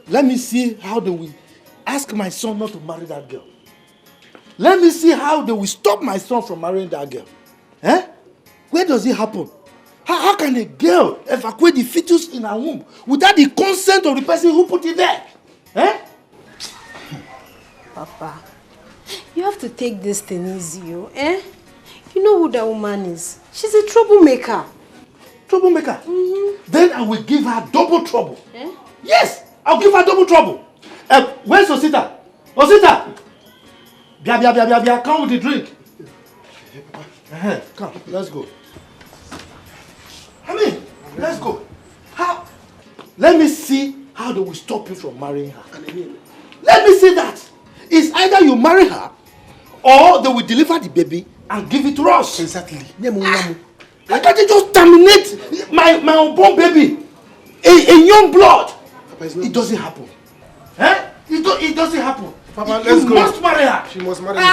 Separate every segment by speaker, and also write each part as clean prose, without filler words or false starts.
Speaker 1: Let me see how they will ask my son not to marry that girl. Let me see how they will stop my son from marrying that girl. Eh? Where does it happen? How can a girl evacuate the fetus in her womb without the consent of the person who put it there? Eh?
Speaker 2: Papa, you have to take this thing easy, eh? You know who that woman is. She's a troublemaker.
Speaker 1: Troublemaker? Then I will give her double trouble.
Speaker 2: Eh?
Speaker 1: Yes, I'll give her double trouble. Where's Osita? Osita! Bia, come with the drink. Come, let's go. Let's go. How? Let me see how they will stop you from marrying her. Let me see that. It's either you marry her or they will deliver the baby and give it to us.
Speaker 3: Exactly.
Speaker 1: Why can't you just terminate my unborn baby? A young blood.
Speaker 3: Papa,
Speaker 1: it doesn't happen. Eh? It doesn't happen.
Speaker 3: Papa, let's go.
Speaker 1: You must marry her.
Speaker 3: She must marry me.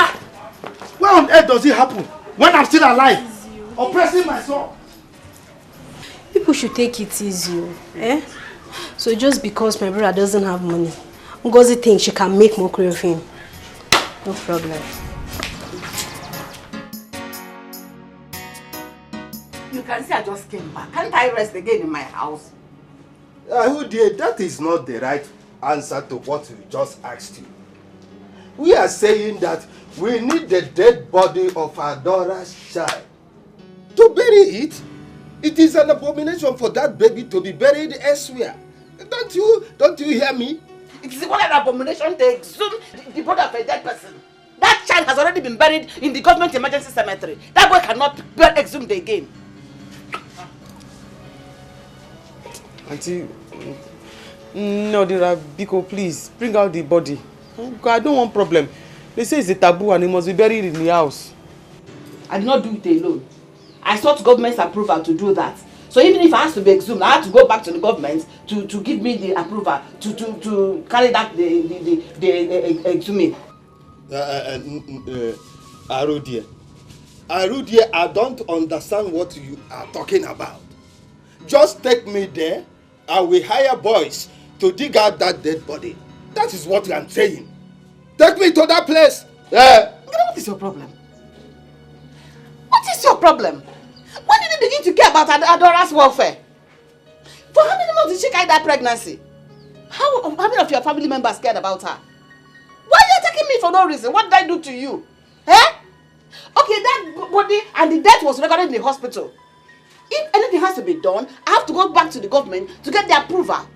Speaker 1: Where on earth does it happen? When I'm still alive? Oppressing my son.
Speaker 2: People should take it easy, eh? So just because my brother doesn't have money, Ngozi thinks she can make mockery of him. No problem.
Speaker 4: You can see I just came back. Can't I rest again in my house?
Speaker 5: Dear, that is not the right answer to what we just asked you. We are saying that we need the dead body of our daughter's child to bury it. It is an abomination for that baby to be buried elsewhere. Don't you hear me?
Speaker 4: It is what an abomination to exhume the body of a dead person. That child has already been buried in the government emergency cemetery. That boy cannot be exhumed again.
Speaker 6: Auntie, no, Biko, please bring out the body. I don't want problem. They say it's a taboo and it must be buried in the house.
Speaker 4: I did not do it alone. I sought government's approval to do that. So even if I have to be exhumed, I have to go back to the government to give me the approval to carry out the exhuming.
Speaker 5: Arudia, I don't understand what you are talking about. Just take me there. I will hire boys to dig out that dead body. That is what I'm saying. Take me to that place.
Speaker 4: What is your problem? What is your problem? When did you begin to care about Adora's welfare? For how many months did she carry that pregnancy? How many of your family members cared about her? Why are you attacking me for no reason? What did I do to you? Eh? Okay, that body and the death was recorded in the hospital. If anything has to be done, I have to go back to the government to get the approval.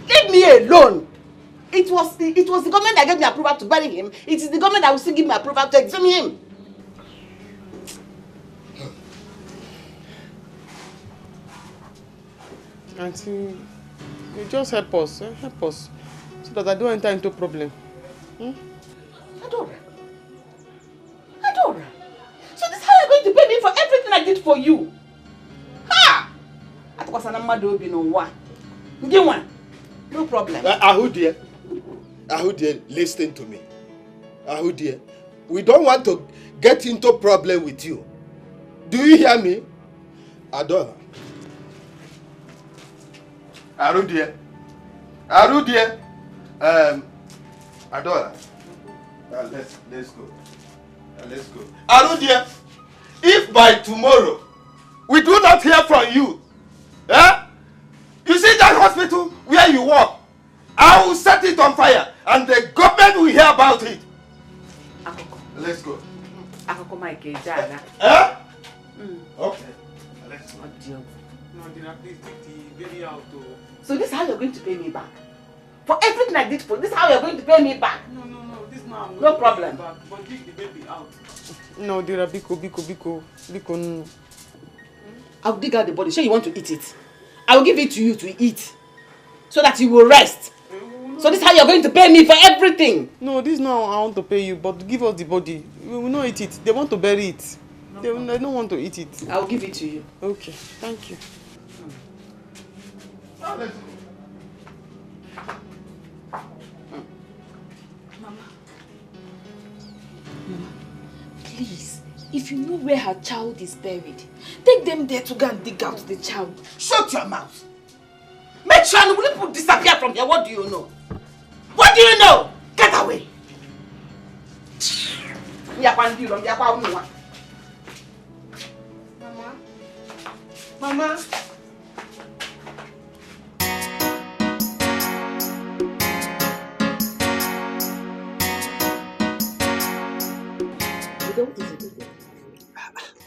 Speaker 4: Leave me alone. It was the government that gave me approval to bury him. It is the government that will still give me approval to exhume him.
Speaker 6: Auntie, you just help us, so that I don't enter into problem.
Speaker 4: Adora. So this is how you're going to pay me for everything I did for you? Ha! No problem.
Speaker 5: Ahudia, listen to me. Ahudia, we don't want to get into problem with you. Do you hear me? Adora. Arudia. Adora. Let's go. Let's go. Arudia, if by tomorrow we do not hear from you, you see that hospital where you work, I will set it on fire and the government will hear about it. Let's go. Okay. Let's go.
Speaker 6: Please take the baby out.
Speaker 4: So this is how you're going to pay me back? For everything I did for this is how you're going to pay me back?
Speaker 6: No. This now.
Speaker 4: No problem.
Speaker 6: But take the baby out. No, dear, Biko. No.
Speaker 4: I'll dig out the body. Sure you want to eat it? I will give it to you to eat. So that you will rest. So this is how you're going to pay me for everything?
Speaker 6: No, this now I want to pay you, but give us the body. We will not eat it. They want to bury it. They don't want to eat it.
Speaker 4: I'll give it to you.
Speaker 6: Okay, thank you.
Speaker 2: Mama, please, if you know where her child is buried, take them there to go and dig out the child.
Speaker 4: Shut your mouth. Make sure Nollywood disappear from here. What do you know? do you know? Get away. Mama.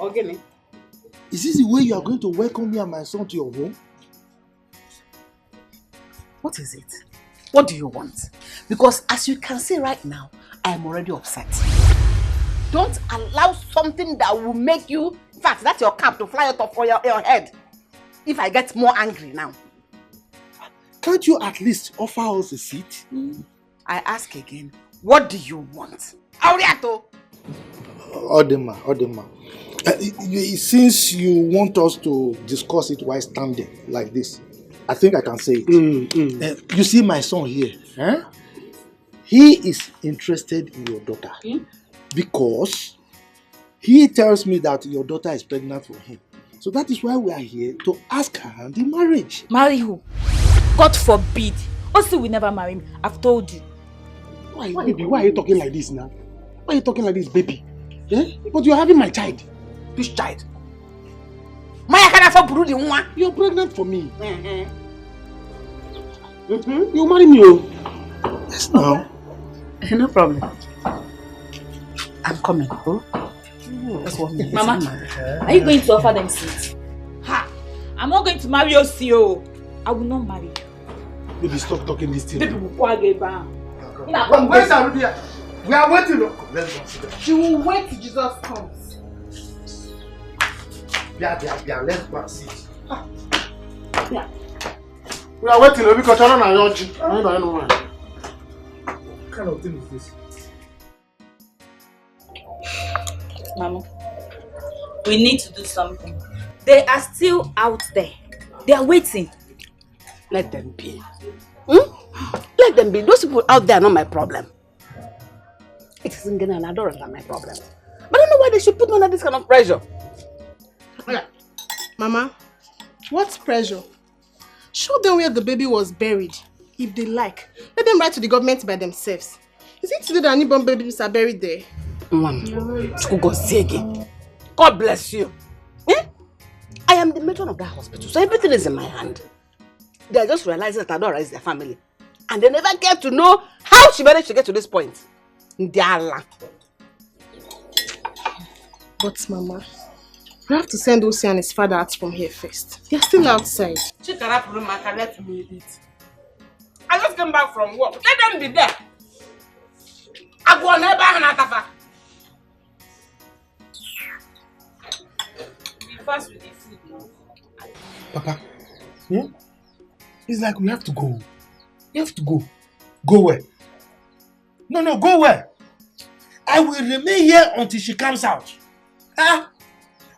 Speaker 4: Okay.
Speaker 1: Is this the way you are going to welcome me and my son to your home?
Speaker 4: What is it? What do you want? Because as you can see right now, I am already upset. Don't allow something that will make you, in fact, that's your cap to fly out of your head. If I get more angry now.
Speaker 1: Can't you at least offer us a seat?
Speaker 4: I ask again, what do you want? Auriato!
Speaker 1: Odema. Since you want us to discuss it while standing like this, I think I can say it. You see my son here. He is interested in your daughter because he tells me that your daughter is pregnant for him. So that is why we are here to ask her hand in marriage.
Speaker 3: Marry who? God forbid. Also, we never marry him. I've told you.
Speaker 7: Why are you talking like this now? Why are you talking like this, baby? But you're having my child.
Speaker 4: Which child? You're
Speaker 7: pregnant for me. You marry me, oh?
Speaker 1: Yes, no.
Speaker 4: No problem. I'm coming. That's what me.
Speaker 3: Mama, are you going to offer them seats? Ha! I'm not going to marry your CEO. I will not marry you.
Speaker 7: Baby, stop talking this thing.
Speaker 3: Baby,
Speaker 1: Where's Arudia? We are waiting. Let's go sit down.
Speaker 4: She will wait till Jesus comes.
Speaker 1: Yeah, let's go and sit.
Speaker 4: Yeah.
Speaker 7: We are waiting because I don't know.
Speaker 1: What kind of thing is this?
Speaker 3: Mama, we need to do something. They are still out there. They are waiting.
Speaker 4: Let them be. Let them be. Those people out there are not my problem. It isn't Gena and Adora that are my problem. But I don't know why they should put me under this kind of pressure.
Speaker 8: Mama, what pressure? Show them where the baby was buried. If they like, let them write to the government by themselves. Is it today that newborn babies are buried there?
Speaker 4: God bless you. I am the matron of that hospital, so everything is in my hand. They are just realizing that Adora is their family. And they never get to know how she managed to get to this point. Ndiala.
Speaker 8: But Mama, we have to send Osi and his father out from here first. They're still outside.
Speaker 4: Let me eat. I just came back from work. Let them be there. I go never have
Speaker 3: Be fast with the food now.
Speaker 7: Papa, it's like we have to go. You have to go. Go where?
Speaker 1: No, go where? I will remain here until she comes out.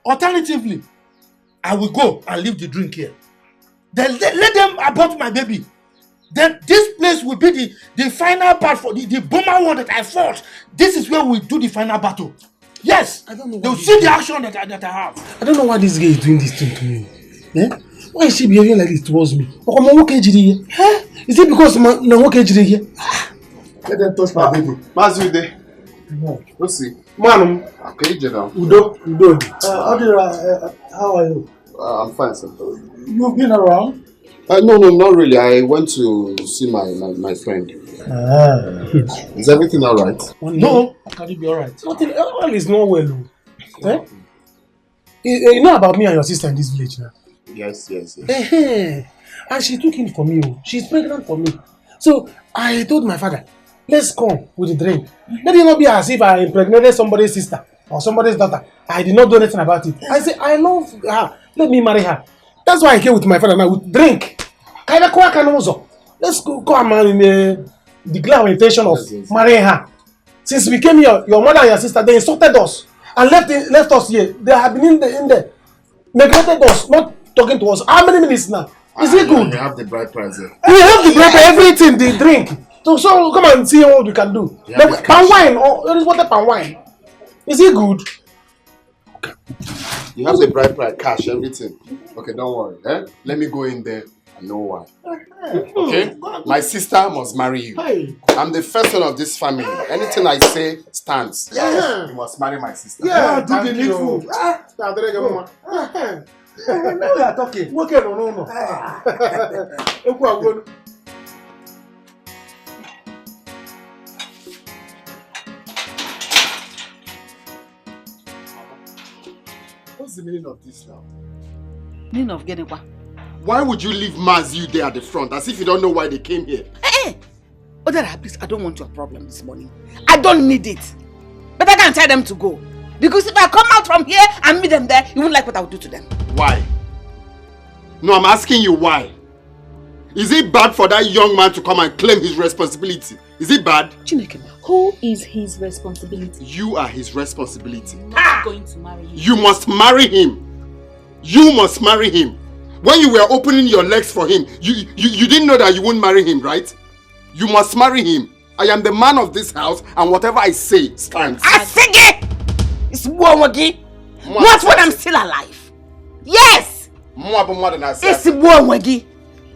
Speaker 1: Alternatively, I will go and leave the drink here. Then let them abort my baby. Then this place will be the final part for the bomber war that I fought. This is where we do the final battle. Yes,
Speaker 7: I don't know.
Speaker 1: They'll see the action that I have.
Speaker 7: I don't know why this guy is doing this thing to me. Why is she behaving like this towards me? Is it because I'm here?
Speaker 5: Let them touch my baby. Mazude. Let's see.
Speaker 7: Man,
Speaker 5: Okay, Jeddah.
Speaker 7: Udo.
Speaker 1: How are you?
Speaker 5: I'm fine, sir.
Speaker 1: You've been around?
Speaker 5: No, not really. I went to see my friend. Is everything all right?
Speaker 1: No. Can you be all right?
Speaker 7: Nothing. All is not well. You know about me and your sister in this village now?
Speaker 5: Yes.
Speaker 7: And she took him for me. She's pregnant for me. So I told my father, let's come with the drink. Let it not be as if I impregnated somebody's sister or somebody's daughter. I did not do anything about it. I said, I love her. Let me marry her. That's why I came with my father now with drink. Let's go and marry declare our intention of marrying her. Since we came here, your mother and your sister, they insulted us and left us here. They have been in there, neglected us, not talking to us. How many minutes now? Is it good?
Speaker 5: We have the bride price there.
Speaker 7: We have the bride, everything, the drink. So come and see what we can do. Palm wine, there is water palm wine. Is it good?
Speaker 5: You have the bride price, cash, everything. Okay, don't worry. Let me go in there
Speaker 9: know why. Okay? My sister must marry you. I'm the first one of this family. Anything I say stands.
Speaker 7: Yes.
Speaker 9: You must marry my sister.
Speaker 7: Yeah,
Speaker 1: do the needful.
Speaker 7: Now we are talking. Okay, no.
Speaker 9: What's the meaning of this now?
Speaker 4: Meaning of getting what?
Speaker 9: Why would you leave Maz you there at the front as if you don't know why they came here?
Speaker 4: Hey! Odera, please, I don't want your problem this morning. I don't need it. But I can't tell them to go. Because if I come out from here and meet them there, you won't like what I will do to them.
Speaker 9: Why? No, I'm asking you why. Is it bad for that young man to come and claim his responsibility? Is it bad?
Speaker 3: Chineke, who is his responsibility?
Speaker 9: You are his responsibility.
Speaker 3: I'm not going to marry him.
Speaker 9: You must marry him. You must marry him. When you were opening your legs for him, you didn't know that you wouldn't marry him, right? You must marry him. I am the man of this house, and whatever I say stands.
Speaker 4: I say it! It's Mwawagi. Not when I'm still alive. Yes! It's Mwawagi.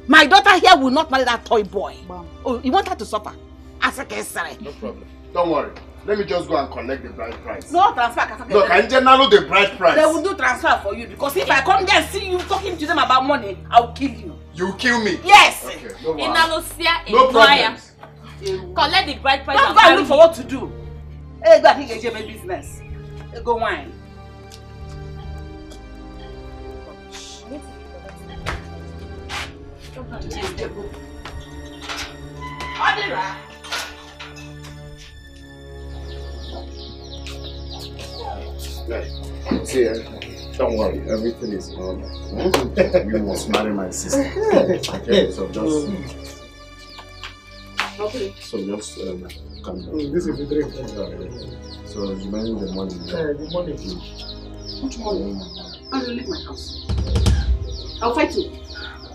Speaker 4: My daughter here will not marry that toy boy. Oh, you want her to suffer? I say
Speaker 9: no problem. Don't worry. Let me just go and collect the bride price.
Speaker 4: No transfer.
Speaker 9: Look, I didn't know the bride price.
Speaker 4: They will do transfer for you because if I come there and see you talking to them about money, I will kill you.
Speaker 9: You will kill me?
Speaker 4: Yes.
Speaker 9: Okay, no worry.
Speaker 3: No
Speaker 9: problem.
Speaker 3: Collect the bride price.
Speaker 4: Don't go and look for what to do. Hey, go and get my business. Hey, go wine.
Speaker 9: See, don't worry, everything is normal. You must marry my sister. Okay, so just come down.
Speaker 7: This is the drink.
Speaker 9: So you manage the money.
Speaker 7: The money.
Speaker 4: Which money? I will leave my house. I'll fight you.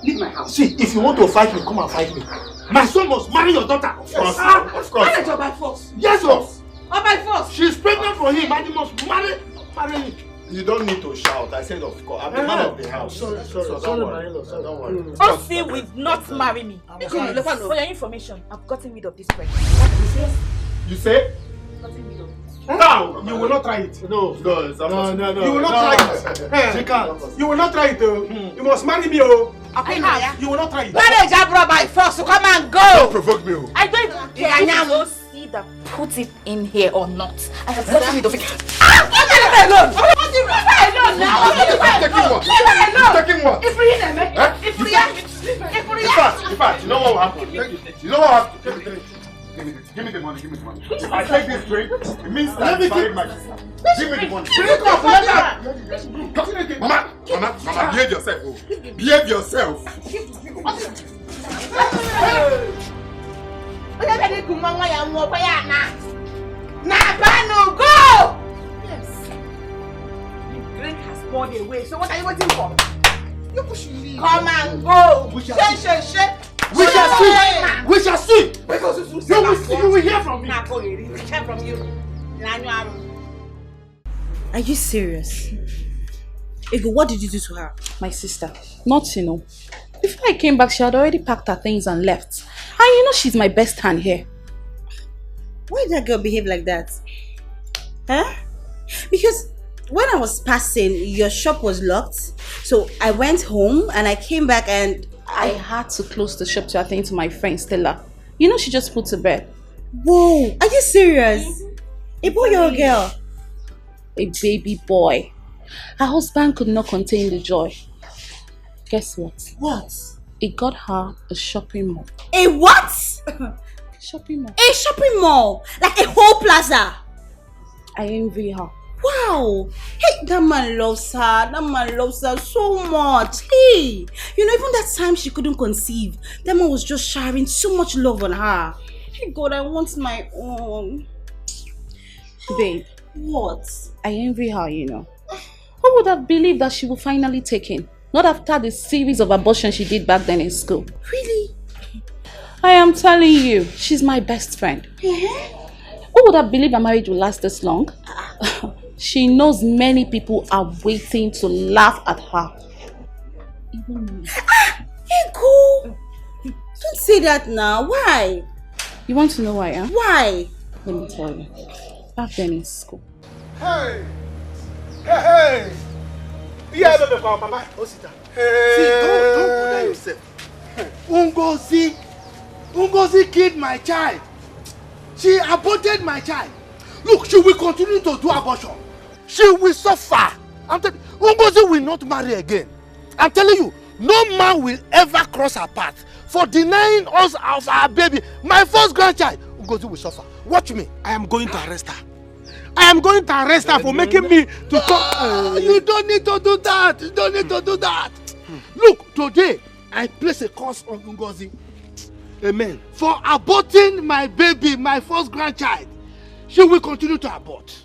Speaker 4: Leave my house.
Speaker 1: See, if you want to fight me, come and fight me. My son must marry your daughter. Of course.
Speaker 9: Of course.
Speaker 4: Marriage or by force?
Speaker 1: Yes, sir.
Speaker 4: Or by force?
Speaker 1: She's pregnant for him and he must marry him.
Speaker 9: You don't need to shout. I said of course. I'm the man of the house.
Speaker 1: Sorry,
Speaker 9: Don't worry.
Speaker 3: Osi will not marry me. For your information, I've gotten rid of this pregnancy.
Speaker 9: You say?
Speaker 7: No, you will not try it.
Speaker 1: No.
Speaker 7: You will not try it.
Speaker 1: She can't.
Speaker 7: You will not try it. You must marry me. You will not try it.
Speaker 4: Marriage abroad by force. So come and go.
Speaker 9: Don't provoke me.
Speaker 3: I don't even care if you don't see that put it in here or not. I have gotten rid of it.
Speaker 4: Leave me alone. Leave me alone now.
Speaker 9: Taking what?
Speaker 4: If we
Speaker 9: In fact, you know what will happen? You know what will happen? Give me the money. If I take this drink, it means that I'm married my sister. Give me the money. Mama, behave yourself. Behave yourself.
Speaker 4: Go! Yes. The drink has poured away, so what are you waiting for? You should leave. Come and go.
Speaker 1: We shall see. You will hear from me.
Speaker 10: Are you serious? Ego, what did you do to her?
Speaker 3: My sister, nothing. Before I came back, she had already packed her things and left. And she's my best hand here.
Speaker 10: Why did that girl behave like that? Huh? Because when I was passing, your shop was locked. So I went home and I came back and
Speaker 3: I had to close the shop to attend to my friend Stella. She just put to bed.
Speaker 10: Whoa, are you serious? A boy or a girl?
Speaker 3: A baby boy. Her husband could not contain the joy. Guess what?
Speaker 10: What?
Speaker 3: It got her a shopping mall.
Speaker 10: A what?
Speaker 3: Shopping mall.
Speaker 10: A shopping mall? Like a whole plaza?
Speaker 3: I envy her.
Speaker 10: Wow. Hey, that man loves her. That man loves her so much. Hey, even that time she couldn't conceive, that man was just showering so much love on her. Hey God, I want my own.
Speaker 3: Babe.
Speaker 10: What?
Speaker 3: I envy her, Who would have believed that she would finally take in? Not after the series of abortions she did back then in school.
Speaker 10: Really?
Speaker 3: I am telling you, she's my best friend. Who would have believed a marriage will last this long? She knows many people are waiting to laugh at her. Even me.
Speaker 10: Ego! Don't say that now. Why?
Speaker 3: You want to know why, huh?
Speaker 10: Why?
Speaker 3: Let me tell you. Back then in school.
Speaker 1: Hey! Hey! Yeah, Mama. Hey! See, don't put that yourself. Ngozi killed my child. She aborted my child. Look, she will continue to do abortion. She will suffer. Ngozi will not marry again. I'm telling you, no man will ever cross her path for denying us of our baby, my first grandchild. Ngozi will suffer. Watch me. I am going to arrest her. I am going to arrest her for making me to come. You don't need to do that. You don't need to do that. Look, today I place a curse on Ngozi. Amen. For aborting my baby, my first grandchild. She will continue to abort.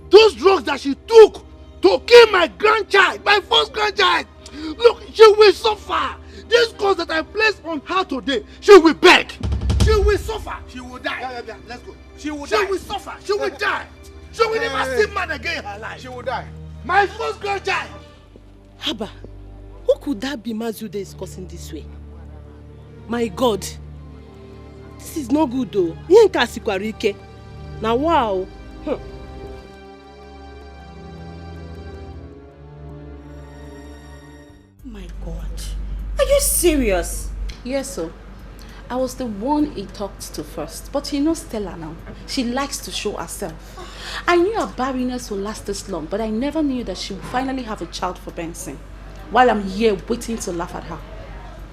Speaker 1: Those drugs that she took to kill my grandchild, my first grandchild. Look, she will suffer. This curse that I placed on her today, she will beg. She will suffer. She will die. Yeah. Let's go. She will suffer. She will die. She will never see man again in her life. She will die. My first grandchild.
Speaker 8: Haba, who could that be Mazude is cursing this way? My God. This is not good though. Now wow.
Speaker 10: My God. Are you serious?
Speaker 3: Yes, sir. I was the one he talked to first. But you know Stella now. She likes to show herself. I knew her barrenness would last this long, but I never knew that she would finally have a child for Benson. While I'm here waiting to laugh at her.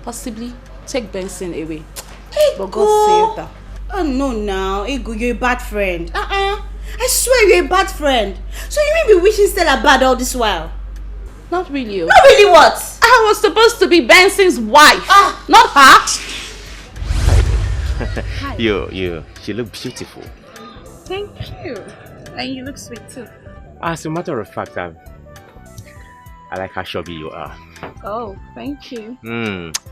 Speaker 3: Possibly take Benson away. But God saved her.
Speaker 10: Oh no now. Ego, you're a bad friend. I swear you're a bad friend. So you may be wishing Stella bad all this while?
Speaker 3: Not really.
Speaker 10: Not really what?
Speaker 3: I was supposed to be Benson's wife. Not her.
Speaker 11: Hi. You look beautiful.
Speaker 3: Thank you. And you look sweet too.
Speaker 11: As a matter of fact, I like how chubby you are.
Speaker 3: Oh, thank you.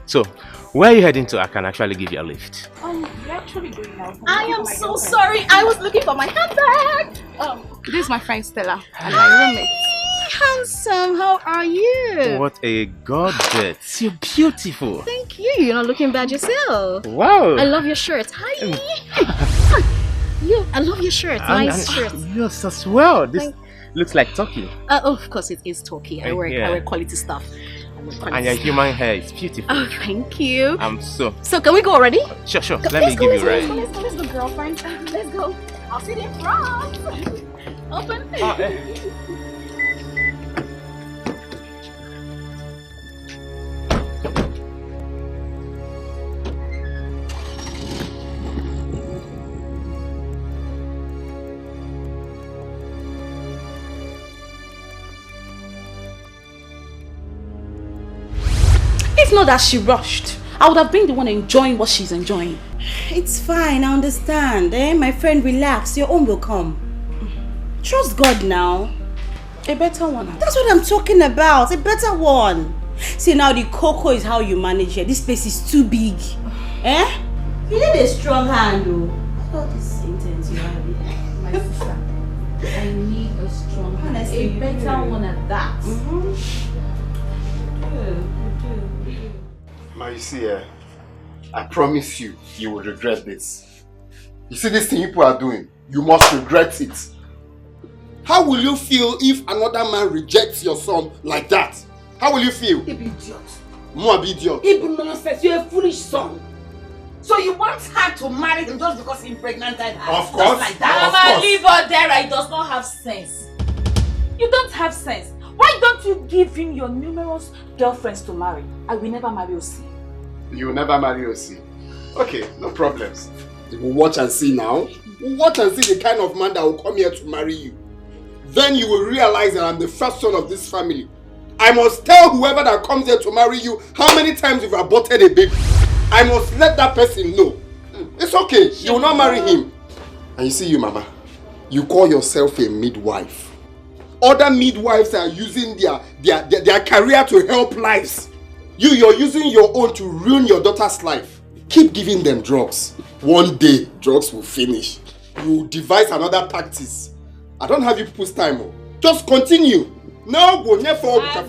Speaker 11: So, where are you heading to? I can actually give you a lift.
Speaker 3: We're actually going now.
Speaker 10: I am so sorry. I was looking for my handbag.
Speaker 3: This is my friend Stella and my roommate.
Speaker 10: Handsome, how are you?
Speaker 11: What a goddess. You're beautiful.
Speaker 10: Thank you. You're not looking bad yourself.
Speaker 11: Wow.
Speaker 10: I love your shirt. Hi. I love your shirt. Nice shirt.
Speaker 11: Yes, as well. This looks like turkey.
Speaker 10: Of course it is turkey. I wear quality stuff.
Speaker 11: And your human hair is beautiful.
Speaker 10: Oh, thank you.
Speaker 11: So
Speaker 10: can we go already?
Speaker 11: Sure. Let me give you a ride.
Speaker 10: Let's go, girlfriend. Let's go. I'll sit in front. Open.
Speaker 3: It's not that she rushed. I would have been the one enjoying what she's enjoying.
Speaker 10: It's fine, I understand. My friend, relax. Your own will come. Trust God now.
Speaker 3: A better one.
Speaker 10: That's what I'm talking about. A better one. See, now the cocoa is how you manage it. This place is too big. You need a strong hand, though. All this intense you have.
Speaker 3: My sister, I need a strong hand. A better one at that.
Speaker 9: Ma, you see, I promise you, you will regret this. You see this thing people are doing, you must regret it. How will you feel if another man rejects your son like that? How will you feel?
Speaker 4: You're an idiot.
Speaker 9: More idiot.
Speaker 4: Even nonsense, you're a foolish son. So you want her to marry him just because he impregnated her?
Speaker 9: Of course.
Speaker 4: Just like that?
Speaker 12: Mama, leave her there. He does not have sense. You don't have sense. Why don't you give him your numerous girlfriends to marry? I will never marry Osi.
Speaker 9: You will never marry Osi. Okay, no problems. We'll watch and see now. We'll watch and see the kind of man that will come here to marry you. Then you will realize that I'm the first son of this family. I must tell whoever that comes here to marry you how many times you've aborted a baby. I must let that person know. It's okay. You will not marry him. And you see you, Mama. You call yourself a midwife. Other midwives are using their career to help lives. You're using your own to ruin your daughter's life. Keep giving them drugs. One day, drugs will finish. You devise another practice. I don't have you people's time. Just continue. No, go near for I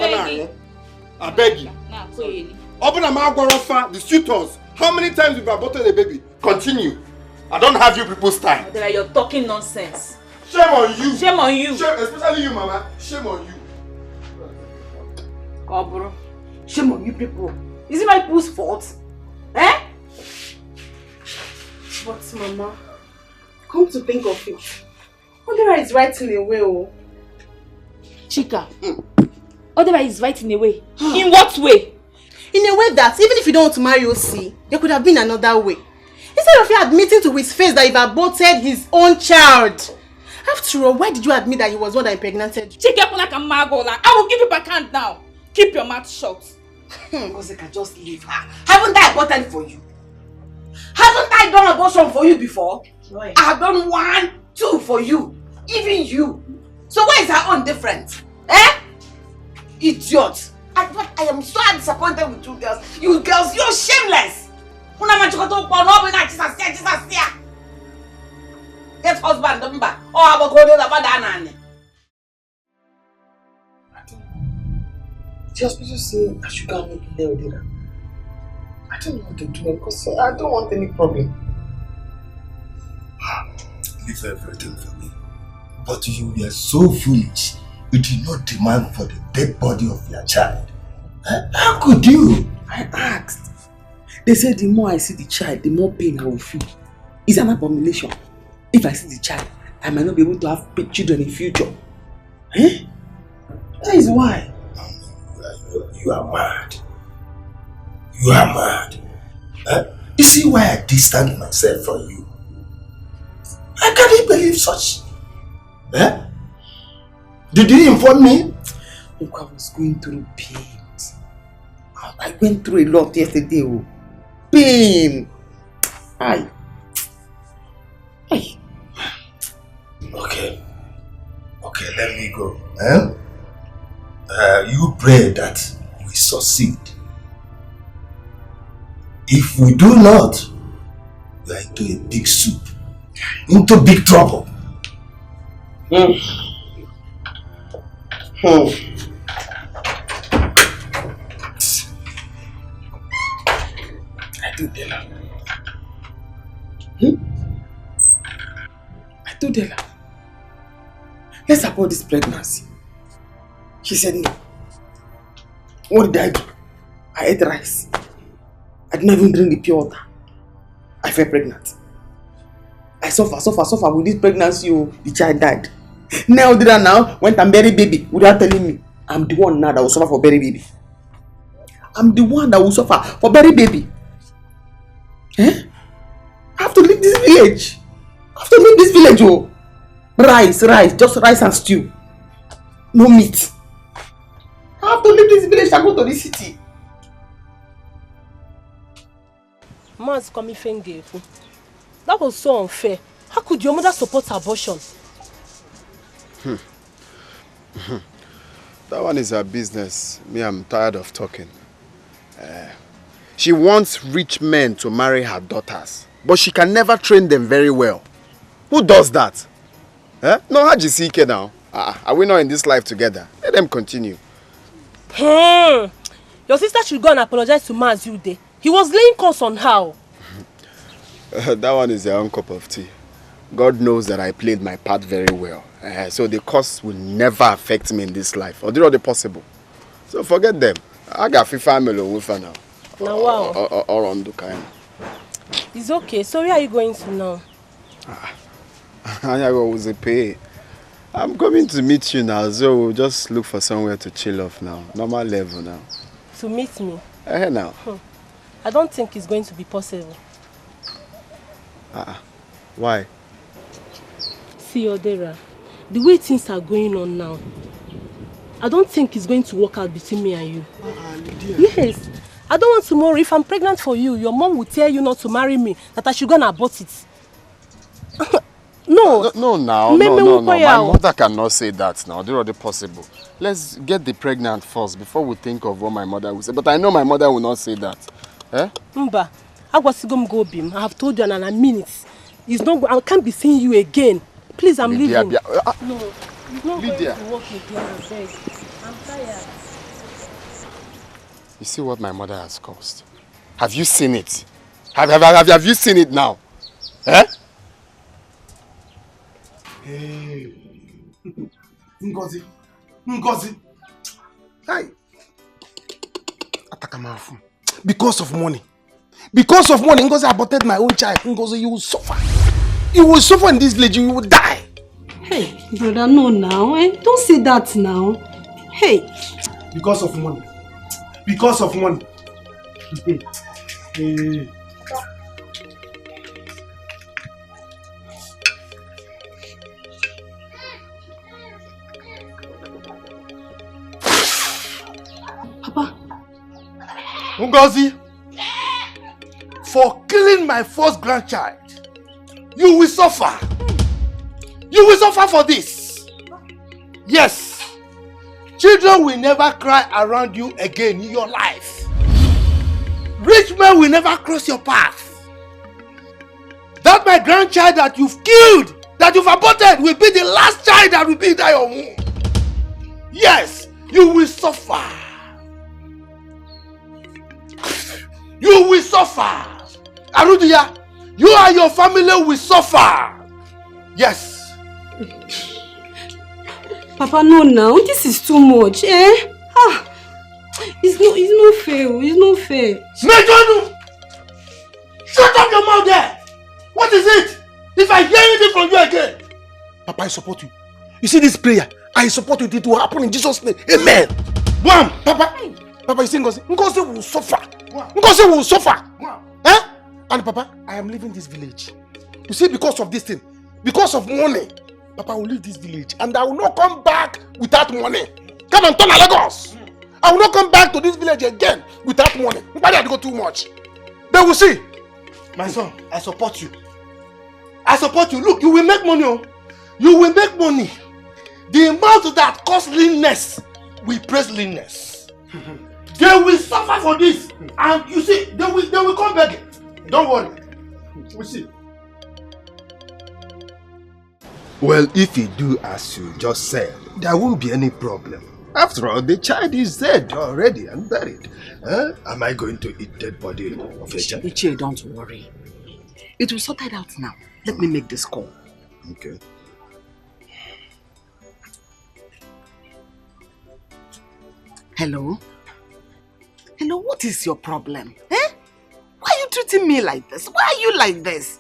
Speaker 9: beg you. Open a mouth, the suitors. How many times you've aborted a baby? Continue. I don't have you people's time.
Speaker 12: Odera, you're talking nonsense.
Speaker 9: Shame on you.
Speaker 12: Shame on you.
Speaker 9: Shame, especially you, Mama. Shame on you.
Speaker 4: Oh, bro. Shame on you people. Is it my people's fault? Eh?
Speaker 10: But Mama, come to think of it, Odera is right in a way. Oh.
Speaker 12: Chika, Odera is right in a way. In what way?
Speaker 10: In a way that even if you don't want to marry OC, there could have been another way. Instead of you admitting to his face that you've aborted his own child. After all, why did you admit that he was one that impregnated you?
Speaker 12: Chika, I will give you back hand now. Keep your mouth shut.
Speaker 4: Oseka, just leave her. Haven't I aborted for you? Haven't I done abortion for you before? Right. I have done 1, 2 for you. Even you. So why is her own different? Eh? Idiot. I am so disappointed with you girls. You girls, you're shameless. Get husband, number. Oh, I'm going to the banana.
Speaker 6: The hospital say I should go and make Odera. I don't know what to do because I don't want any problem.
Speaker 1: Leave everything for me. But you were so foolish. You did not demand for the dead body of your child. How could you?
Speaker 6: I asked. They said the more I see the child, the more pain I will feel. It's an abomination. If I see the child, I might not be able to have children in future. Eh? That is why.
Speaker 1: You are mad. You are mad. You see why I distance myself from you? I can't believe such. Did you inform me?
Speaker 6: Look, I was going through pains. I went through a lot yesterday. Pain. Aye.
Speaker 1: Okay, let me go. You pray that we succeed. If we do not, we are into a big soup. Into big trouble.
Speaker 6: I told Della. I told Della, let's abort this pregnancy. She said no. What did I do? I ate rice. I didn't even drink the pure water. I fell pregnant. I suffer with this pregnancy. The child died. Now went and bury baby without telling me. I'm the one now that will suffer for bury baby. I'm the one that will suffer for bury baby. I have to leave this village. Rice, just rice and stew. No meat. I have to leave this village and go to the city.
Speaker 8: Man's coming finger. That was so unfair. How could your mother support abortion?
Speaker 9: That one is her business. Me, I'm tired of talking. She wants rich men to marry her daughters, but she can never train them very well. Who does that? No, Hajisike now. Are we not in this life together? Let them continue.
Speaker 8: Your sister should go and apologize to Mazude. He was laying curse on her.
Speaker 9: That one is their own cup of tea. God knows that I played my part very well. So the curse will never affect me in this life. Or do the possible. So forget them. I got family with her now.
Speaker 8: Now wow.
Speaker 9: Or on the kind.
Speaker 8: It's okay. So where are you going to now?
Speaker 9: I'm coming to meet you now, so we'll just look for somewhere to chill off now. Normal level now.
Speaker 8: To meet me?
Speaker 9: Now.
Speaker 8: I don't think it's going to be possible.
Speaker 9: Why?
Speaker 8: See, Odera, the way things are going on now, I don't think it's going to work out between me and you. Yes. I don't want tomorrow, if I'm pregnant for you, your mom will tell you not to marry me, that I should go and abort it. No.
Speaker 9: No. My mother cannot say that now. They're already possible. Let's get the pregnant first before we think of what my mother will say. But I know my mother will not say that.
Speaker 8: Mba, I have told you and I mean it. It's not. I can't be seeing you again. Please, I'm leaving. No, it's not
Speaker 9: Lydia.
Speaker 8: going to work again. I'm tired.
Speaker 9: You see what my mother has caused? Have you seen it? Have you seen it now? Eh?
Speaker 7: Hey. Ngozi. Ngozi. Hey. Atakamafu. Because of money. Because of money, Ngozi aborted my own child. Ngozi, you will suffer. You will suffer in this village. You will die.
Speaker 2: Hey, brother, no now. Eh? Don't say that now. Hey.
Speaker 7: Because of money. Because of money. Hey.
Speaker 2: Papa.
Speaker 1: Ngozi, for killing my first grandchild, you will suffer. You will suffer for this. Yes. Children will never cry around you again in your life. Rich men will never cross your path. That my grandchild that you've killed, that you've aborted, will be the last child that will be in your womb. Yes, you will suffer. You will suffer. Arudia, you and your family will suffer. Yes.
Speaker 2: Papa, no now. This is too much, eh? It's not fair. It's not fair.
Speaker 1: Mejonu! Shut up your mouth there! What is it? If I hear anything from you again.
Speaker 7: Papa, I support you. You see this prayer? I support you. It will happen in Jesus' name. Amen. Wham! Papa, you see Ngozi? Ngozi will suffer. Ngozi will suffer. Eh? And Papa, I am leaving this village. You see, because of this thing, because of money, Papa will leave this village and I will not come back without money. Come and turn Lagos. I will not come back to this village again without money. Why did I go too much? They will see.
Speaker 1: My son, I support you. I support you. Look, you will make money. Oh. You will make money. The amount that costs leanness will praise leanness. They will suffer for this. And you see, they will come back. Don't worry. We'll see.
Speaker 5: Well, if you do as you just said, there won't be any problem. After all, the child is dead already and buried. Am I going to eat dead body of a child?
Speaker 4: Ichie, don't worry. It will sort it out now. Let me make this call.
Speaker 5: Okay.
Speaker 4: Hello? Hello, what is your problem? Eh? Why are you treating me like this? Why are you like this?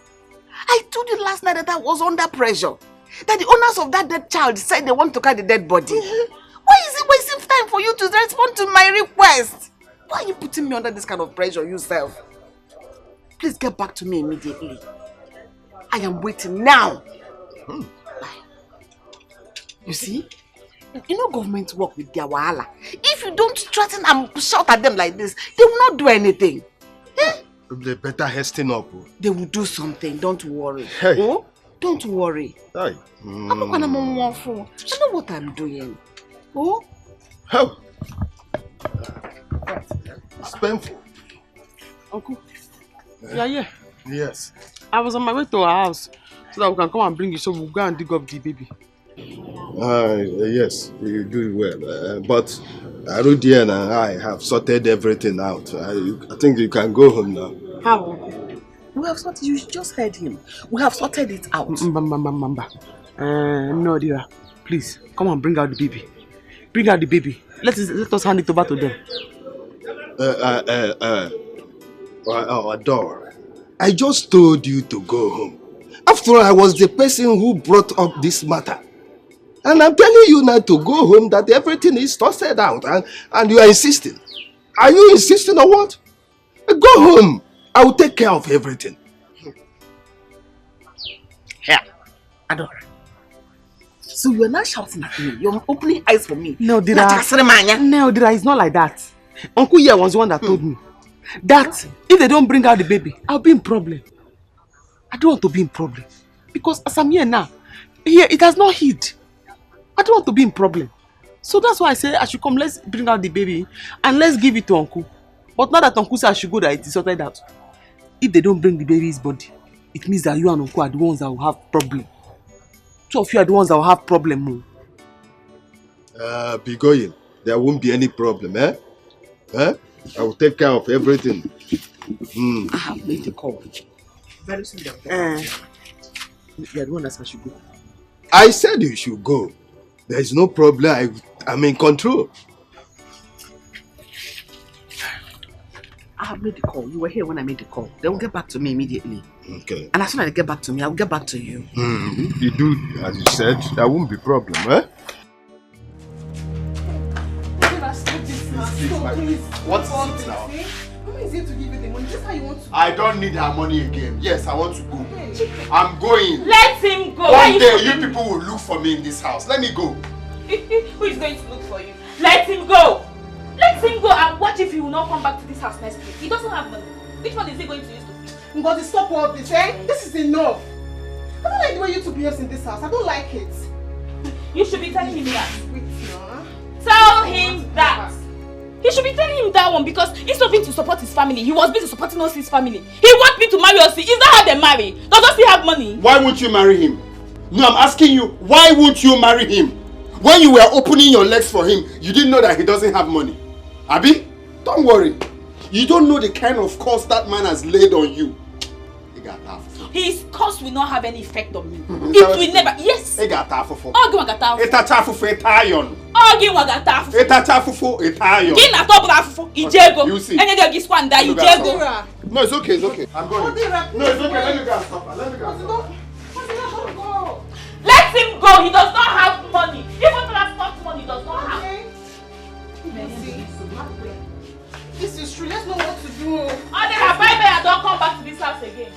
Speaker 4: I told you last night that I was under pressure. That the owners of that dead child said they want to carry the dead body. Why is it wasting time for you to respond to my request? Why are you putting me under this kind of pressure yourself? Please get back to me immediately. I am waiting now. Bye. You see? You know government work with their wahala. If you don't threaten and shout at them like this, they will not do anything. Eh?
Speaker 5: They better hasten up.
Speaker 4: They will do something, don't worry.
Speaker 5: Hey.
Speaker 4: Oh? Don't worry.
Speaker 5: Hey.
Speaker 4: I'm not gonna move for. I know what I'm doing. Oh?
Speaker 5: How? It's painful.
Speaker 6: Uncle, you are here?
Speaker 5: Yes.
Speaker 6: I was on my way to our house so that we can come and bring you, so we'll go and dig up the baby.
Speaker 5: Yes, you do well. But Arudian and I have sorted everything out. I think you can go home now.
Speaker 4: How? We have sorted. You just heard him. We have sorted it out.
Speaker 6: No, dear. Please, come and bring out the baby. Bring out the baby. Let us hand it over to them.
Speaker 5: Adore, I just told you to go home. After all, I was the person who brought up this matter. And I'm telling you now to go home, that everything is sorted out, and you are insisting. Are you insisting or what? Go home. I will take care of everything.
Speaker 4: Here, Adore. So you are not shouting at me. You're opening eyes for me.
Speaker 6: No, Dira. No, Dira, it's not like that. Uncle here was the one that told me that if they don't bring out the baby, I'll be in problem. I don't want to be in problem. Because as I'm here now, here it has not hid. I don't want to be in problem. So that's why I say I should come, let's bring out the baby and let's give it to Uncle. But now that Uncle said I should go, that it is sorted out. If they don't bring the baby's body, it means that you and Uncle are the ones that will have problem. Two of you are the ones that will have problem.
Speaker 5: Be going. There won't be any problem, eh? I will take care of everything.
Speaker 6: I have made a call. Very soon. You're the one that I should go.
Speaker 5: I said you should go. There is no problem. I'm in control.
Speaker 6: I have made the call. You were here when I made the call. They will get back to me immediately.
Speaker 5: Okay.
Speaker 6: And as soon as they get back to me, I will get back to you.
Speaker 5: If you do, as you said, that won't be a problem, eh? What's it now?
Speaker 6: Mama is here to give you the money. Just how you want to.
Speaker 5: I don't need her money again. Yes, I want to go. I'm going.
Speaker 12: Let him go.
Speaker 5: One day, you people will look for me in this house. Let me go.
Speaker 12: Who is going to look for you? Let him go. Let him go and watch if he will not come back to this house next week. He doesn't have money. Which one is he going to use to feed?
Speaker 6: Ngozi, stop all this, eh? This is enough. I don't like the way you two behave in this house. I don't like it.
Speaker 12: You should be telling him that.
Speaker 6: Wait, no.
Speaker 12: Tell him that. He should be telling him that one because instead of him to support his family, he was busy supporting us, his family. He wants me to marry us. Is that how they marry? Doesn't he have money?
Speaker 5: Why won't you marry him? No, I'm asking you, why won't you marry him? When you were opening your legs for him, you didn't know that he doesn't have money. Abi, don't worry. You don't know the kind of curse that man has laid on you.
Speaker 12: His curse will not have any effect on me. It will never. Yes. Ogi wagata.
Speaker 5: Eta chafufu etayon.
Speaker 12: Ogi wagata.
Speaker 5: Eta chafufu etayon.
Speaker 12: Gina top afufu. Ijego.
Speaker 5: You see.
Speaker 12: Any of this one that Ijego.
Speaker 5: No, it's okay. It's okay. I'm going. No, it's okay. Let me go and stop her. Let me go and stop her.
Speaker 12: Let him go. He does not have money. Even transport money, he does not have.
Speaker 6: This is true. Let's know what to do.
Speaker 12: Odera, bye-bye and don't come back to this house again.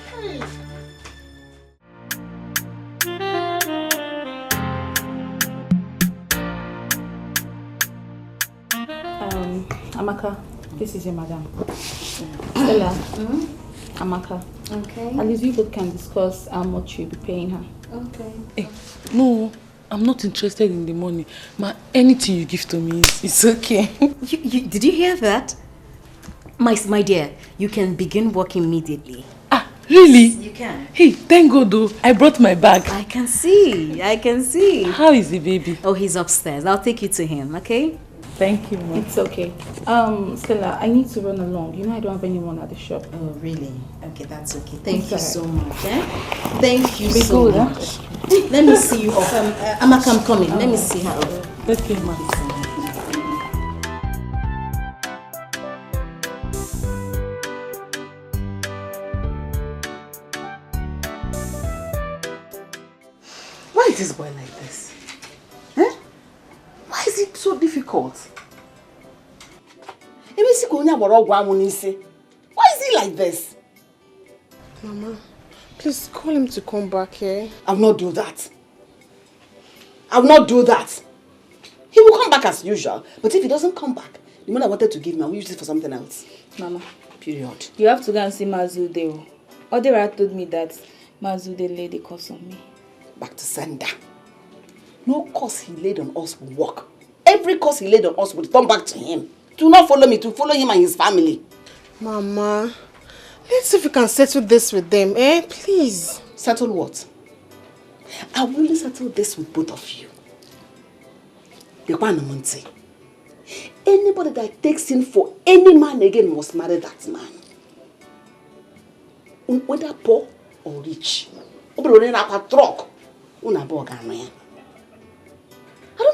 Speaker 12: Amaka, this is your madam. Stella, Amaka.
Speaker 2: Okay.
Speaker 12: At least you both can discuss how much you'll be paying her.
Speaker 2: Okay.
Speaker 8: Hey, no, I'm not interested in the money. Anything you give to me is okay.
Speaker 2: Did you hear that? My dear, you can begin work immediately.
Speaker 8: Ah, really?
Speaker 2: Yes, you can.
Speaker 8: Hey, thank God though. I brought my bag.
Speaker 2: I can see.
Speaker 8: How is the baby?
Speaker 2: Oh, he's upstairs. I'll take you to him, okay?
Speaker 8: Thank you, Mom.
Speaker 12: It's okay. Stella, I need to run along. You know I don't have anyone at the shop.
Speaker 2: Oh, really? Okay, that's okay. Thank you so much. Eh? Thank you so
Speaker 12: good,
Speaker 2: much. Let me see you off. Amaka, I'm coming. Let me see her.
Speaker 8: Okay, Ma.
Speaker 6: Why is this boy like this? Eh? Why is it so difficult? Why is he like this?
Speaker 13: Mama, please call him to come back here.
Speaker 6: I will not do that. I will not do that. He will come back as usual. But if he doesn't come back, the money I wanted to give me, I will use it for something else.
Speaker 12: Mama.
Speaker 6: Period.
Speaker 12: You have to go and see Mazude. Odera told me that Mazude laid a curse on me.
Speaker 6: Back to sender. No curse he laid on us will work. Every curse he laid on us will come back to him. Do not follow me, to follow him and his family.
Speaker 13: Mama, let's see if we can settle this with them, eh? Please.
Speaker 6: Settle what? I will only settle this with both of you. Anybody that takes in for any man again must marry that man. Whether poor or rich. I don't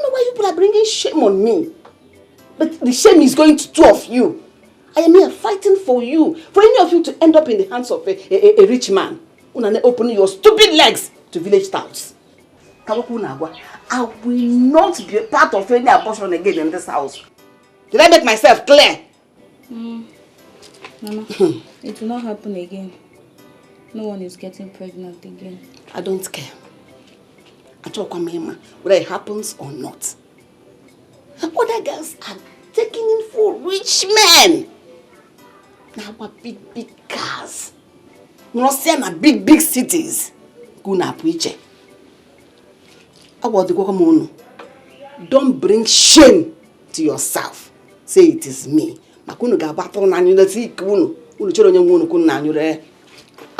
Speaker 6: know why you people are bringing shame on me. But the shame is going to two of you. I am here fighting for you. For any of you to end up in the hands of a rich man. Opening your stupid legs to village towns. I will not be a part of any abortion again in this house. Did I make myself clear?
Speaker 12: Mama, it will not happen again. No one is getting pregnant again.
Speaker 6: I don't care. Whether it happens or not. Other girls are taking in for rich men. Now what big cars. Not saying a big cities. Don't bring shame to yourself. Say it is me. As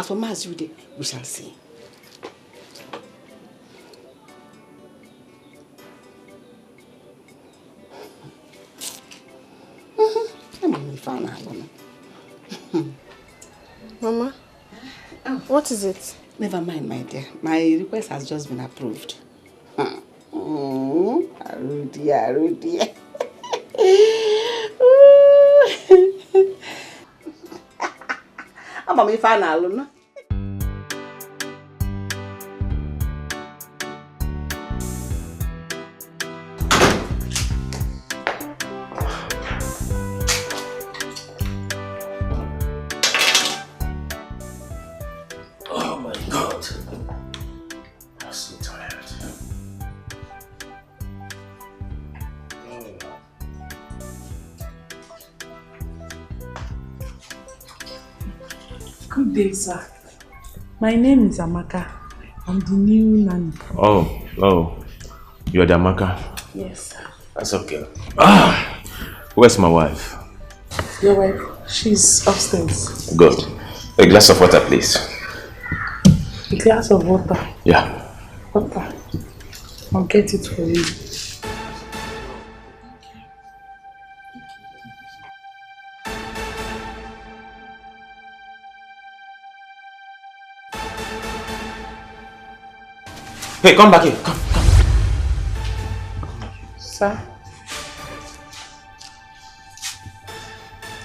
Speaker 6: for Mazude, we shall see. I'm only found out.
Speaker 13: What is it?
Speaker 4: Never mind, my dear. My request has just been approved. Arudia. I'm a fan alone.
Speaker 7: Oh my God. I'm so tired.
Speaker 14: Good day, sir. My name is Amaka. I'm the new nanny.
Speaker 11: Oh. You're the Amaka?
Speaker 14: Yes, sir.
Speaker 11: That's okay. Where's my wife?
Speaker 14: Your wife? She's upstairs.
Speaker 11: Good. A glass of water, please.
Speaker 14: A glass of water?
Speaker 11: Yeah.
Speaker 14: Water. I'll get it for you.
Speaker 11: Hey, come back here. Come.
Speaker 14: Sir?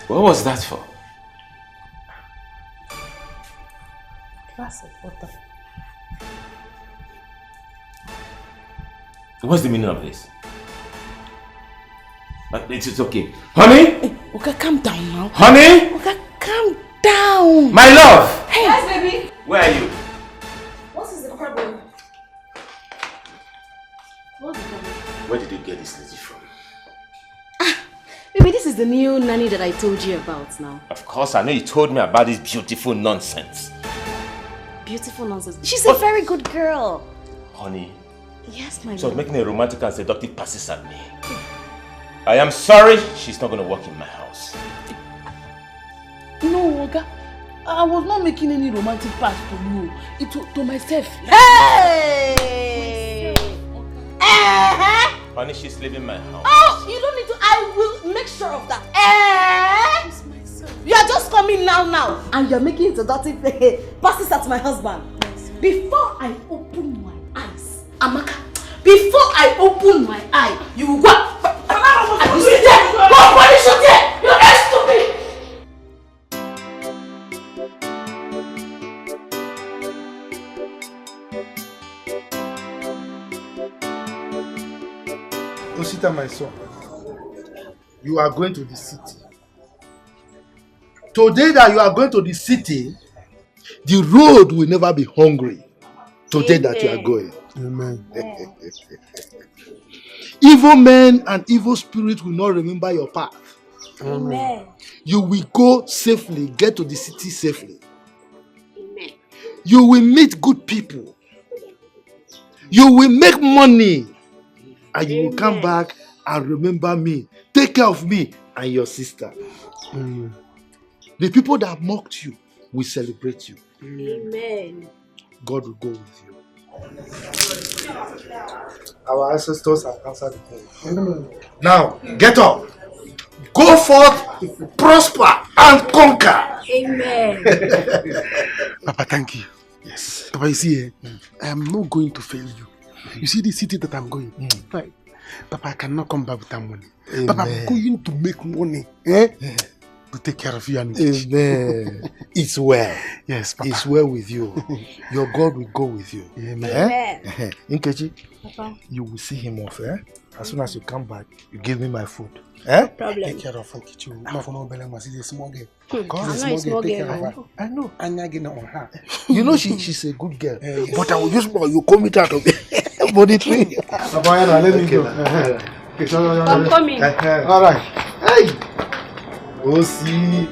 Speaker 11: What was that for?
Speaker 14: Glass of water.
Speaker 11: What's the meaning of this? But it's okay. Honey?
Speaker 4: Hey, okay, calm down now.
Speaker 11: Honey?
Speaker 4: Okay, calm down.
Speaker 11: My love!
Speaker 4: Hey. Yes, baby.
Speaker 11: Where are you?
Speaker 2: What is the problem?
Speaker 11: Where did you get this lady from?
Speaker 2: Baby, this is the new nanny that I told you about now.
Speaker 11: Of course, I know you told me about this beautiful nonsense.
Speaker 2: Beautiful nonsense. She's a very good girl.
Speaker 11: Honey,
Speaker 2: Yes, my
Speaker 11: she was
Speaker 2: love.
Speaker 11: making a romantic and seductive passes at me. I am sorry, she's not going to work in my house.
Speaker 4: No, Oga. I was not making any romantic pass to you. It was to myself.
Speaker 10: Hey!
Speaker 11: Honey, she's leaving my house.
Speaker 10: Oh, you don't need to. I will make sure of that. You are just coming now, and you're making seductive passes at my husband. Before I open my eyes, Amaka, before I open my eye, you will go. And you sit there. Go punish you there. You're very stupid.
Speaker 1: Osita, my son, you are going to the city. Today that you are going to the city, the road will never be hungry. Today that you are going.
Speaker 7: Amen.
Speaker 1: Evil men and evil spirits will not remember your path.
Speaker 2: Amen.
Speaker 1: You will go safely, get to the city safely. Amen. You will meet good people. You will make money. And you will come back and remember me. Take care of me and your sister. The people that mocked you will celebrate you.
Speaker 2: Amen.
Speaker 1: God will go with you. Our ancestors have answered the prayer. Now, get up. Go forth, prosper, and conquer.
Speaker 2: Amen.
Speaker 7: Papa, thank you. Yes. Papa, you see, I am not going to fail you. You see the city that I'm going? Right. Papa, I cannot come back with that money.
Speaker 1: Amen.
Speaker 7: Papa, I'm going to make money. To take care of you and
Speaker 1: Amen. It's well.
Speaker 7: Yes, Papa.
Speaker 1: It's well with you. Your God will go with you.
Speaker 7: Amen.
Speaker 1: Nkechi,
Speaker 2: Papa.
Speaker 1: you will see him off. As soon as you come back, you give me my food.
Speaker 2: Problem.
Speaker 7: Take care of Nkechi. I'm a small girl.
Speaker 2: I'm not a small
Speaker 7: Take care of
Speaker 2: girl.
Speaker 7: her. I know. I'm not getting on her.
Speaker 1: You know she's a good girl. But I will use more. You come it out of body tree.
Speaker 7: Let me go.
Speaker 2: I'm coming.
Speaker 1: All right. Hey. We'll see.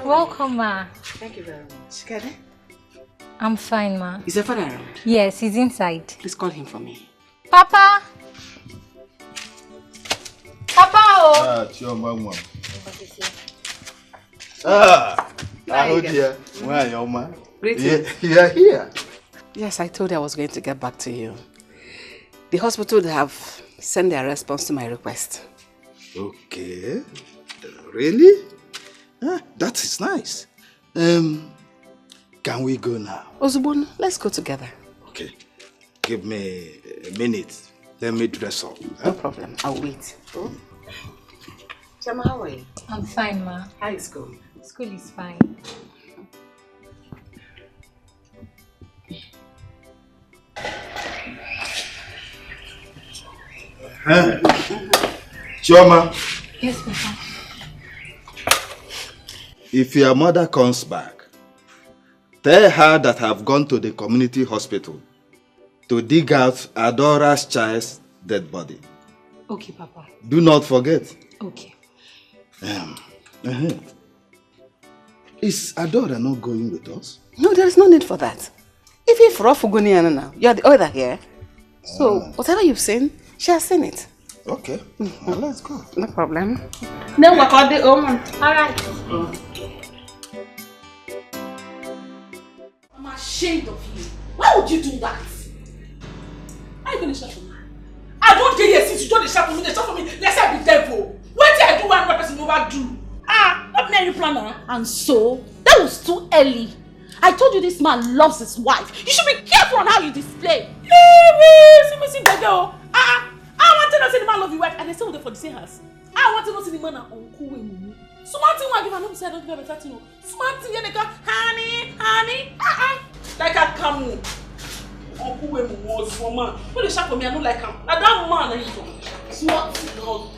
Speaker 15: Welcome, ma.
Speaker 4: Thank you very much. Kede?
Speaker 15: I'm fine, ma.
Speaker 4: Is your father around?
Speaker 15: Yes, he's inside.
Speaker 4: Please call him for me.
Speaker 15: Papa! Papa!
Speaker 5: Chioma. Hello dear. Where are you, ma?
Speaker 4: Greetings.
Speaker 5: You are here.
Speaker 4: Yes, I told you I was going to get back to you. The hospital have sent their response to my request.
Speaker 1: Okay. Really? That is nice. Can we go now?
Speaker 4: Ozubon, let's go together.
Speaker 1: Okay. Give me a minute. Let me dress up.
Speaker 4: No problem. I'll wait. Chama, how are you?
Speaker 15: I'm fine, ma.
Speaker 4: How is school?
Speaker 15: School is fine.
Speaker 1: Chioma.
Speaker 15: Yes, Papa.
Speaker 1: If your mother comes back, tell her that I've gone to the community hospital to dig out Adora's child's dead body.
Speaker 15: Okay, Papa.
Speaker 1: Do not forget.
Speaker 15: Okay.
Speaker 1: Is Adora not going with us?
Speaker 4: No, there is no need for that. If you're for Fuguniana now, you are the other here. So, whatever you've seen, she has seen it.
Speaker 1: Okay. Well, let's go.
Speaker 4: No problem.
Speaker 12: Then work out the woman. Alright. I'm ashamed of you. Why would you do that? Are you going to shout for me? I don't get here since you don't shout for me. They shout for me. Let's say I be devil. What did I do one person overdo? Not me any planner. And so, that was too early. I told you this man loves his wife. You should be careful on how you display. I want to know see the man love your wife and they say for the same house. I want to know see the man and uncle when smart thing I give an say I don't give a better thing. Smart thing they go, honey. Like I come uncle when was for man. When they shout for me, I don't like him. Now that man I need smart thing no.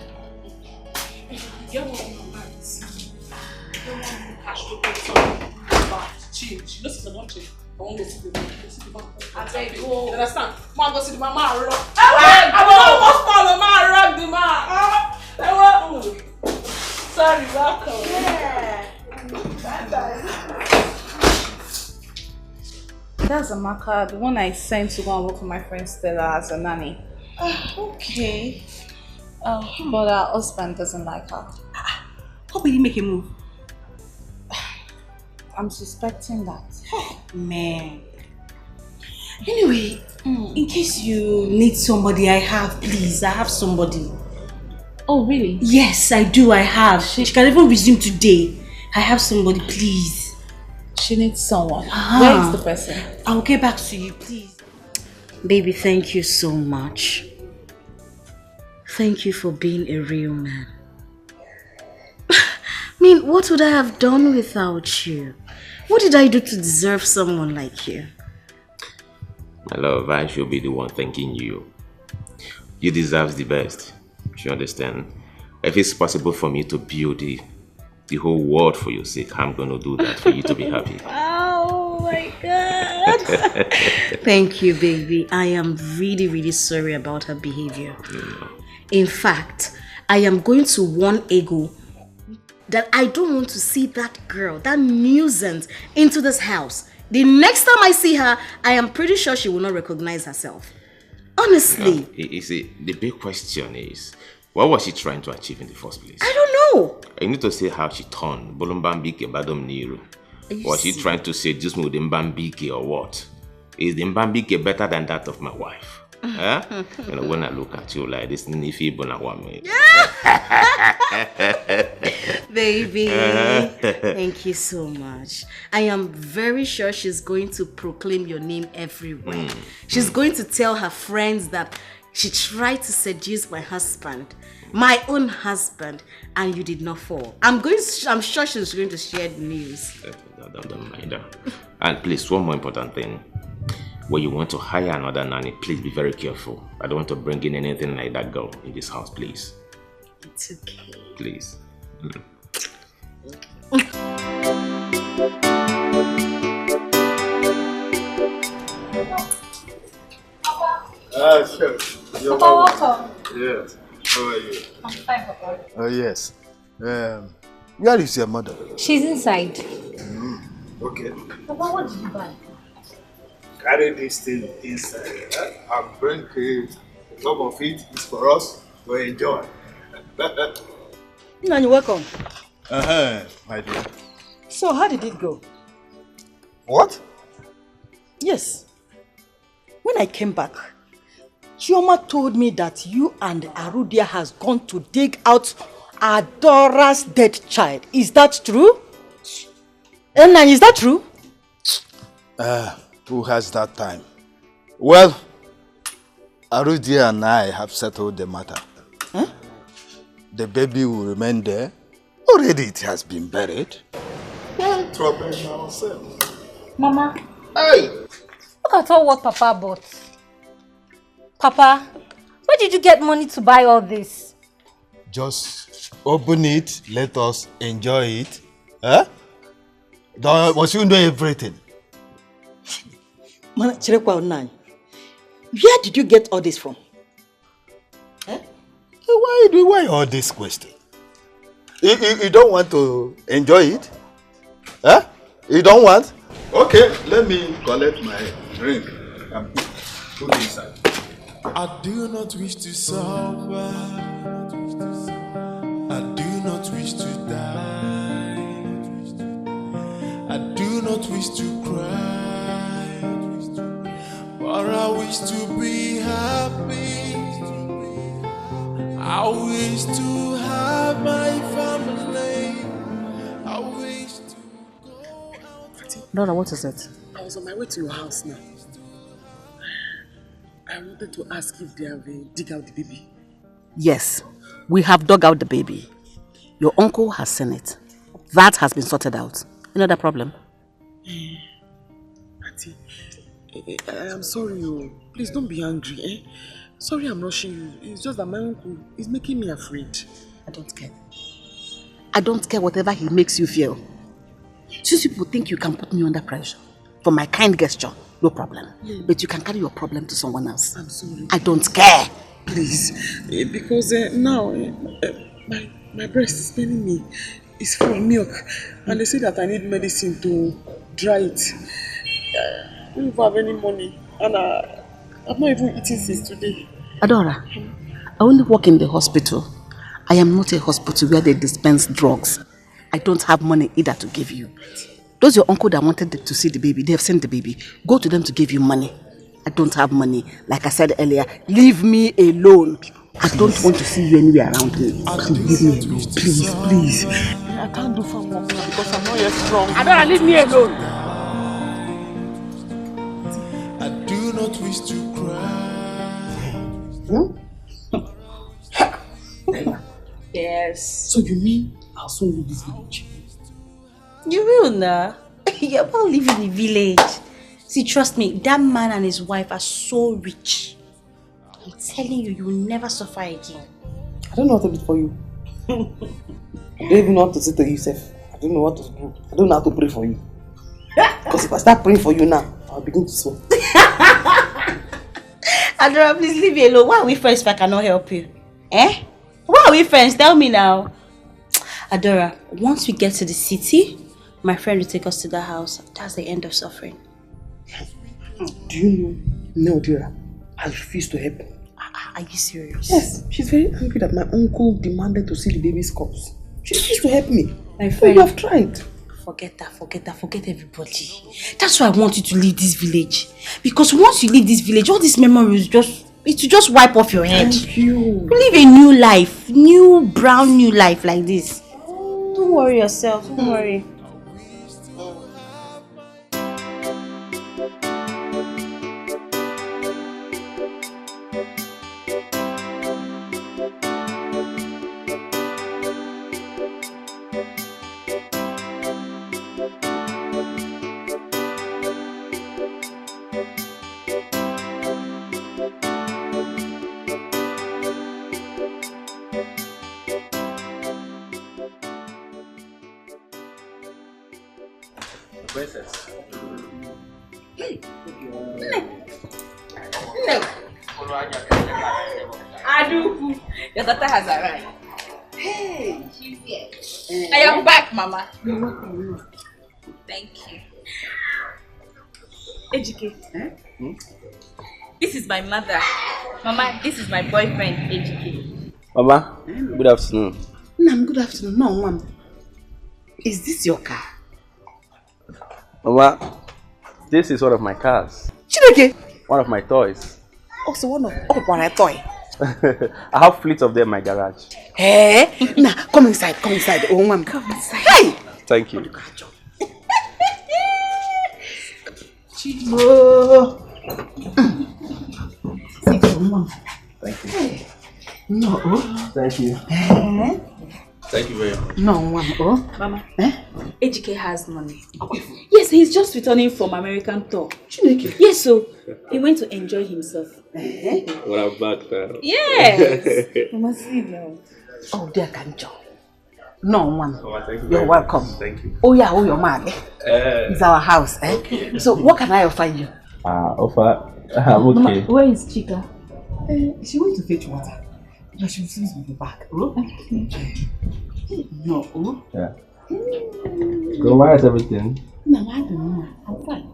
Speaker 12: Get one of my married. Get one of cash to pay some change. You know see the one change. I won't go see the man. I tell you, you understand? Man go see the man rock. I will almost follow man rock the man. Sorry, welcome. Yeah. That's Amaka, the one I sent to go and work for my friend Stella as a nanny. Okay. But her husband doesn't like her. How will you make a move? I'm suspecting that.
Speaker 10: Man. Anyway, in case you need somebody, I have, please. I have somebody.
Speaker 12: Oh, really?
Speaker 10: Yes, I do. I have. She can even resume today. I have somebody, please.
Speaker 12: She needs someone. Where is the person?
Speaker 10: I'll get back to you, please. Baby, thank you so much. Thank you for being a real man. I mean, what would I have done without you? What did I do to deserve someone like you?
Speaker 11: My love, I should be the one thanking you. You deserve the best. You understand? If it's possible for me to build the whole world for your sake, I'm going to do that for you to be happy.
Speaker 10: Oh my God. Thank you, baby. I am really, really sorry about her behavior. In fact, I am going to warn Ego that I don't want to see that girl, that nuisance, into this house. The next time I see her, I am pretty sure she will not recognize herself. Honestly.
Speaker 11: You see, the big question is, what was she trying to achieve in the first place?
Speaker 10: I don't know.
Speaker 11: I need to say how she turned. Was she trying to say just with Mbambike or what? Is the Mbambike better than that of my wife? Huh? You know, when I look at you like this, Nifi Bonawame.
Speaker 10: Baby, thank you so much. I am very sure she's going to proclaim your name everywhere. She's going to tell her friends that she tried to seduce my husband, my own husband, and you did not fall. I'm sure she's going to share the news.
Speaker 11: Don't mind her. And please, one more important thing. When you want to hire another nanny, please be very careful. I don't want to bring in anything like that girl in this house, please.
Speaker 10: It's okay.
Speaker 11: Please.
Speaker 1: Sure. You're
Speaker 15: welcome.
Speaker 1: Yes. How are you?
Speaker 15: I'm fine, Papa.
Speaker 1: Oh, yes. Where is your mother?
Speaker 15: She's inside.
Speaker 1: Okay.
Speaker 15: Papa, what did you buy?
Speaker 1: Carry this thing inside and bring some of it is for us to enjoy.
Speaker 16: You're welcome.
Speaker 1: My dear.
Speaker 16: So, how did it go?
Speaker 1: What?
Speaker 16: Yes.
Speaker 4: when I came back, Chioma told me that you and Arudia has gone to dig out Adora's dead child. Is that true? And is that true?
Speaker 1: Who has that time? Well, Arudia and I have settled the matter.
Speaker 4: Huh?
Speaker 1: The baby will remain there. Already it has been buried.
Speaker 5: Why trouble ourselves?
Speaker 15: Mama,
Speaker 5: Hey!
Speaker 15: look at all what Papa bought. Papa, where did you get money to buy all this?
Speaker 1: Just open it, let us enjoy it. Huh? Must you know everything?
Speaker 4: Where did you get all this from?
Speaker 1: Huh? Why all this question? You don't want to enjoy it? Huh? You don't want?
Speaker 5: Okay, let me collect my drink and put it inside.
Speaker 16: I do not wish to suffer. I do not wish to die. I do not wish to cry. But I wish to be happy. I wish to have my family. I wish to go out.
Speaker 4: Dora, what is it?
Speaker 6: I was on my way to your house now. I wanted to ask if they have dig out the baby.
Speaker 4: Yes, we have dug out the baby. Your uncle has seen it. That has been sorted out. Another problem?
Speaker 6: Auntie, I am sorry. Please don't be angry. Sorry I'm rushing you. It's just that my uncle is making me afraid.
Speaker 4: I don't care. I don't care whatever he makes you feel. Since people think you can put me under pressure for my kind gesture, no problem. But you can carry your problem to someone else.
Speaker 6: I'm sorry.
Speaker 4: I don't care.
Speaker 6: Please. Because now my breast is paining me. It's full of milk. And they say that I need medicine to dry it. I don't even have any money. And I've not even eaten since today.
Speaker 4: Adora, I only work in the hospital. I am not a hospital where they dispense drugs. I don't have money either to give you. Those your uncle that wanted to see the baby, they have sent the baby. Go to them to give you money. I don't have money. Like I said earlier, leave me alone. I don't want to see you anywhere around me. Leave me alone. Please.
Speaker 6: I can't do farm work now because I'm not yet strong.
Speaker 4: Adora, leave me alone.
Speaker 16: I do not wish to cry.
Speaker 10: Yes.
Speaker 6: So you mean I'll soon leave this village?
Speaker 10: You will now. You're about living in the village. See, trust me, that man and his wife are so rich. I'm telling you, you will never suffer again.
Speaker 6: I don't know what to do for you. I don't even know what to say to you, Seth. I don't know what to do. I don't know how to pray for you. Because if I start praying for you now, I'll begin to sweat.
Speaker 10: Adora, please leave me alone. Why are we friends if I cannot help you? Eh? Why are we friends? Tell me now. Adora, once we get to the city, my friend will take us to the house. That's the end of suffering.
Speaker 6: Do you know, Dear, I refuse to help.
Speaker 10: Are you serious?
Speaker 6: Yes, she's very angry that my uncle demanded to see the baby's corpse. She refused to help me.
Speaker 10: My friend,
Speaker 6: you have tried.
Speaker 10: Forget everybody. That's why I want you to leave this village. Because once you leave this village, all these memories it will just wipe off your head.
Speaker 6: Thank you.
Speaker 10: Live a new life. Brand new life like this. Don't worry yourself. Don't worry.
Speaker 11: Princess.
Speaker 12: Aduku, your daughter has arrived. Hey, she's here. I am back, Mama. Thank you. Ejike. This is my mother. Mama, this is my boyfriend, Ejike.
Speaker 17: Mama, good afternoon.
Speaker 4: Nam, good afternoon. No, Mom. Is this your car?
Speaker 17: Mama, this is one of my cars.
Speaker 4: Chineke,
Speaker 17: One of my toys.
Speaker 4: Also one of my toy.
Speaker 17: I have fleets of them in my garage.
Speaker 4: Hey, nah, come inside. Oh, mom, come inside. Hey!
Speaker 17: Thank you.
Speaker 4: Chibo.
Speaker 17: Thank you.
Speaker 4: Hey. No.
Speaker 17: Thank you. Thank you very much.
Speaker 4: No, Mama.
Speaker 12: Mama, Dikeh has money. Yes, he's just returning from American tour. Yes, so he went to enjoy himself.
Speaker 17: What about that?
Speaker 12: Yes. Mama, see now.
Speaker 4: Oh, dear Kanjo. No, Mama.
Speaker 17: Thank you.
Speaker 4: You're welcome.
Speaker 17: Thank you.
Speaker 4: Oh, yeah, your man. It's our house.
Speaker 17: Okay.
Speaker 4: So, what can I offer you?
Speaker 17: Offer? I'm okay.
Speaker 12: Mama, where is Chika?
Speaker 4: She went to fetch water. But she will soon be back. Oh? No. Oh?
Speaker 17: Yeah. So why is everything?
Speaker 4: No, I don't know. I'm fine.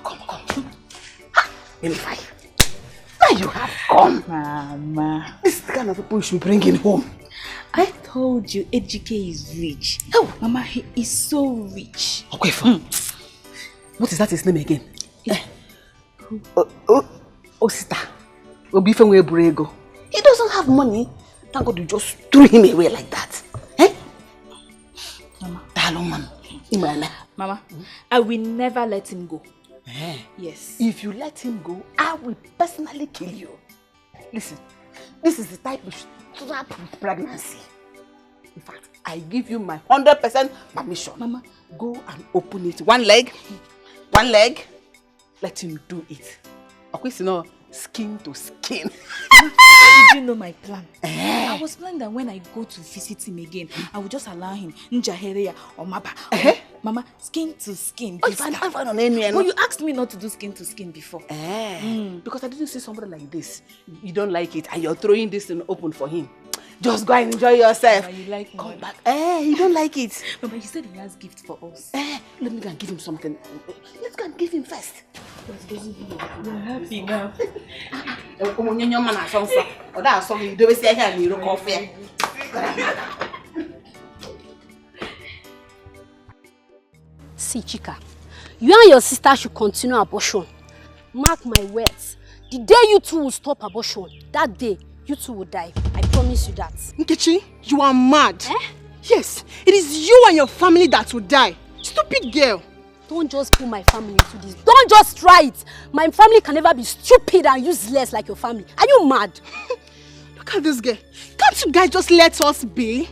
Speaker 4: Come. Fine. Now you have come.
Speaker 12: Mama.
Speaker 4: This is the kind of people you should bring in home.
Speaker 12: I told you Dikeh is rich. Oh, Mama, he is so rich.
Speaker 4: Okay, fine. What is that his name again? Osita. He doesn't have money. Thank God you just threw him away like that.
Speaker 12: Mama, I will never let him go. Yes.
Speaker 4: If you let him go, I will personally kill you. Listen, this is the type of trap pregnancy. In fact, I give you my 100% permission.
Speaker 12: Mama,
Speaker 4: go and open it. One leg. Let him do it. Okay, so now skin to skin.
Speaker 12: How did you know my plan? I was planning that when I go to visit him again, I will just allow him Njaheria or Maba. Mama, skin to skin.
Speaker 4: Oh,
Speaker 12: but you asked me not to do skin to skin before.
Speaker 4: Because I didn't see somebody like this. You don't like it and you're throwing this in open for him. Just go and enjoy yourself.
Speaker 12: Mama, you like me.
Speaker 4: Come back. You don't like it.
Speaker 12: Mama, you said he has gift for us.
Speaker 4: Let me go and give him something. Let's go and give him first.
Speaker 12: You're happy now.
Speaker 2: See, Chika, you and your sister should continue abortion. Mark my words. The day you two will stop abortion, that day you two will die. I promise you that.
Speaker 13: Nkechi, you are mad. Yes, it is you and your family that will die. Stupid girl.
Speaker 2: Don't just put my family into this. Don't just try it. My family can never be stupid and useless like your family. Are you mad?
Speaker 13: Look at this girl. Can't you guys just let us be?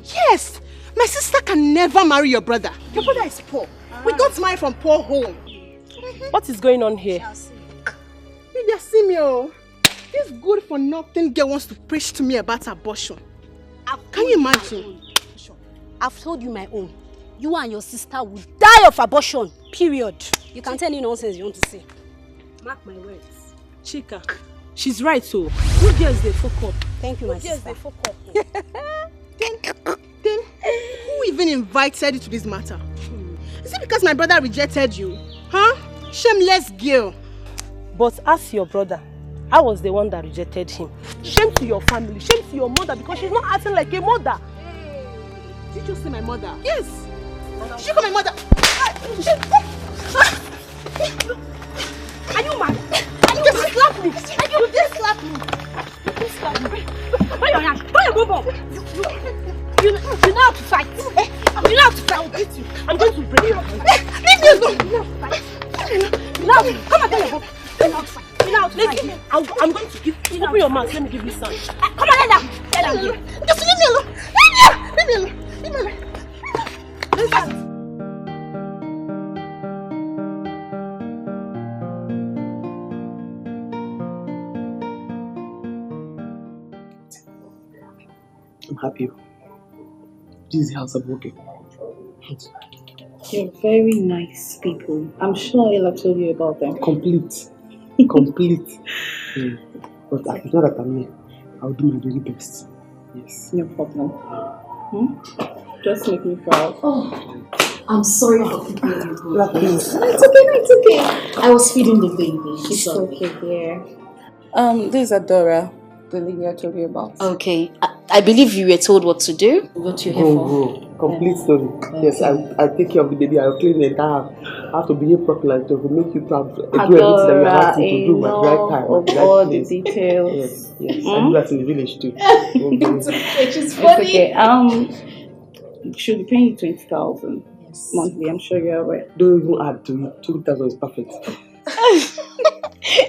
Speaker 13: Yes, my sister can never marry your brother. Your brother is poor. We don't marry from poor home.
Speaker 8: What is going on here?
Speaker 13: Lydia, see me, oh. This good for nothing girl wants to preach to me about abortion. Can you imagine?
Speaker 2: I've told you my own. You and your sister will die of abortion. Period. You can tell any nonsense you want to say. Mark my words.
Speaker 8: Chika, she's right, so. You girls, they fuck up.
Speaker 2: Thank you, my sister.
Speaker 8: They fuck up.
Speaker 13: Then, who even invited you to this matter? Is it because my brother rejected you? Huh? Shameless girl.
Speaker 8: But ask your brother. I was the one that rejected him. Shame to your family. Shame to your mother because she's not acting like a mother.
Speaker 13: Did you just say my mother? Yes. Did you call my mother?
Speaker 2: Are you mad?
Speaker 13: You just slap me. You just slap me.
Speaker 2: Where your hand? Where your bum? You know how to fight. You know how to fight. I'll beat you. I'm going to break you.
Speaker 13: Leave me alone.
Speaker 2: Now, come and tell your bum. You know how to fight. You know how to fight.
Speaker 8: I'm going to give you. Open your mouth. Let me give you some.
Speaker 2: Come on, let down.
Speaker 13: Just leave me alone. Leave me alone. Leave me alone.
Speaker 6: I'm happy. This is the house I'm working.
Speaker 12: You're very nice people. I'm sure I'll have told you about them.
Speaker 6: Complete. But I know that I'm here. I'll do my very best. Yes.
Speaker 12: No problem. Just make me proud.
Speaker 18: Oh, I'm sorry for keeping you going.
Speaker 6: Please.
Speaker 18: It's okay. I was feeding the baby.
Speaker 12: It's okay, dear. This is Adora, the lady I told you about.
Speaker 18: Okay. I believe you were told what to do. What you're here for.
Speaker 6: Complete story. Yes, I take care of the baby. I'll clean the entire house. I have to behave properly to make you proud. Do everything that you are asking to do at the right time.
Speaker 10: Of all the details.
Speaker 6: Yes. I do that in the village too.
Speaker 10: It's okay, she's funny. It's okay. Should be paying you 20,000 monthly. I'm sure you're aware.
Speaker 6: Don't even add to it. 20,000 is perfect.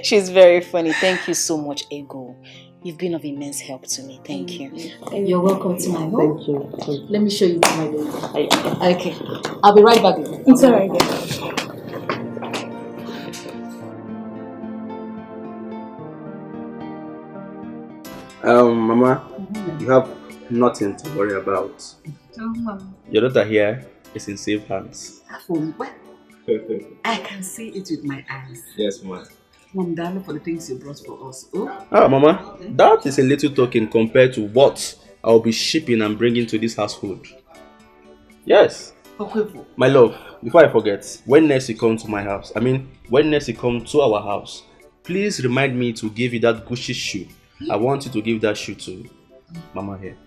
Speaker 4: She's very funny. Thank you so much, Ego. You've been of immense help to me. Thank you.
Speaker 18: You're welcome to my home.
Speaker 6: Thank you.
Speaker 18: Let me show you to my baby. Okay. I'll be right back.
Speaker 10: It's alright.
Speaker 17: Mama, you have nothing to worry about. Your daughter here is in safe hands.
Speaker 4: From where? I can see it with my eyes.
Speaker 17: Yes, Mama.
Speaker 4: Mom, darling, for the things you brought for us. Oh?
Speaker 17: Mama, that is a little token compared to what I'll be shipping and bringing to this household. Yes. My love, before I forget, when next you come to my house, when next you come to our house, please remind me to give you that Gucci shoe. I want you to give that shoe to Mama here.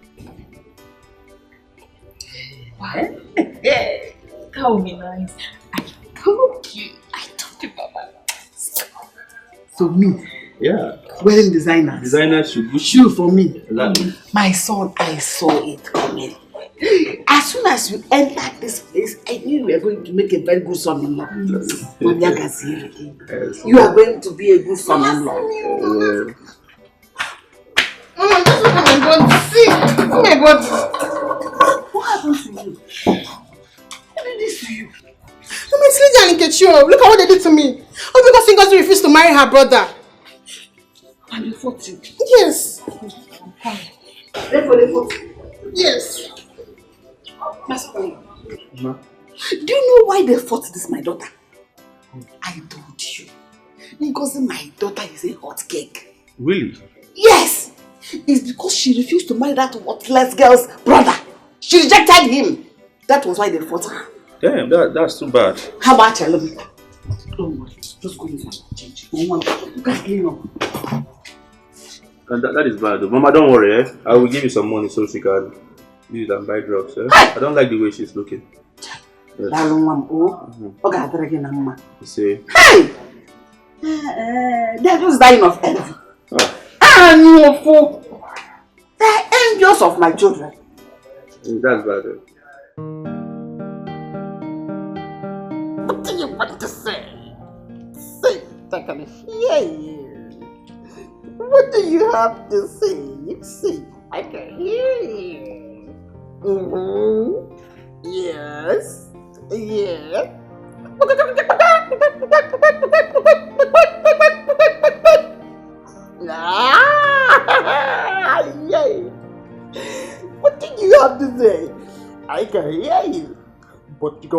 Speaker 4: What? That would be nice. I told you, Mama. So me?
Speaker 17: Yeah.
Speaker 4: Wearing designer.
Speaker 17: Designer shoe.
Speaker 4: Shoe for me.
Speaker 17: Exactly.
Speaker 4: My son, I saw it coming. As soon as you entered this place, I knew you were going to make a very good son-in-law. You are going to be a good son-in-law. Mama, this is what I'm going to see. Oh my God. What happened to you? What did this to you?
Speaker 13: Mama, it's Lydia and Nkechi. Look at what they did to me. All because Ngozi refused to marry her brother.
Speaker 4: And they fought you?
Speaker 13: Yes.
Speaker 4: Therefore they fought you?
Speaker 13: Yes.
Speaker 4: That's funny. Do you know why they fought this, my daughter? I told you. Because my daughter is a hot cake.
Speaker 17: Really?
Speaker 4: Yes! It's because she refused to marry that worthless girl's brother. She rejected him. That was why they fought her.
Speaker 17: Damn, that's too bad.
Speaker 4: How about you? Don't worry. Just go inside and change. You can clean up.
Speaker 17: And that is bad. Mama, don't worry. I will give you some money so she can use it and buy drugs. I don't like the way she's looking. Yes. You see?
Speaker 4: Hey! They're just dying of envy. And you fool! They're envious of my children.
Speaker 17: That's bad.
Speaker 4: What do you want to say? Say it, I can hear you. What do you have to say? You say, I can hear you. Yes. Yes. Yay. What do you have to say? I can hear you.
Speaker 1: Big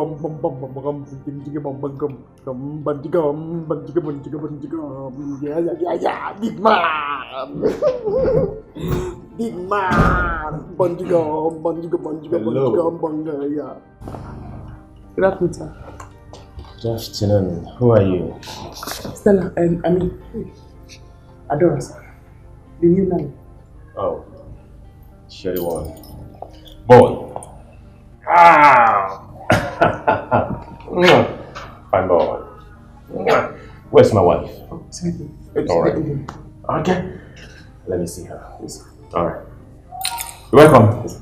Speaker 1: man. Big man.
Speaker 6: Good afternoon, sir.
Speaker 11: Good afternoon. Who are you?
Speaker 6: Stella, Adora, sir. The new nanny.
Speaker 11: Oh, sure one. Boy. Ah! Fine boy. Where's my wife? Alright. Okay. Let me see her. Alright. You're welcome.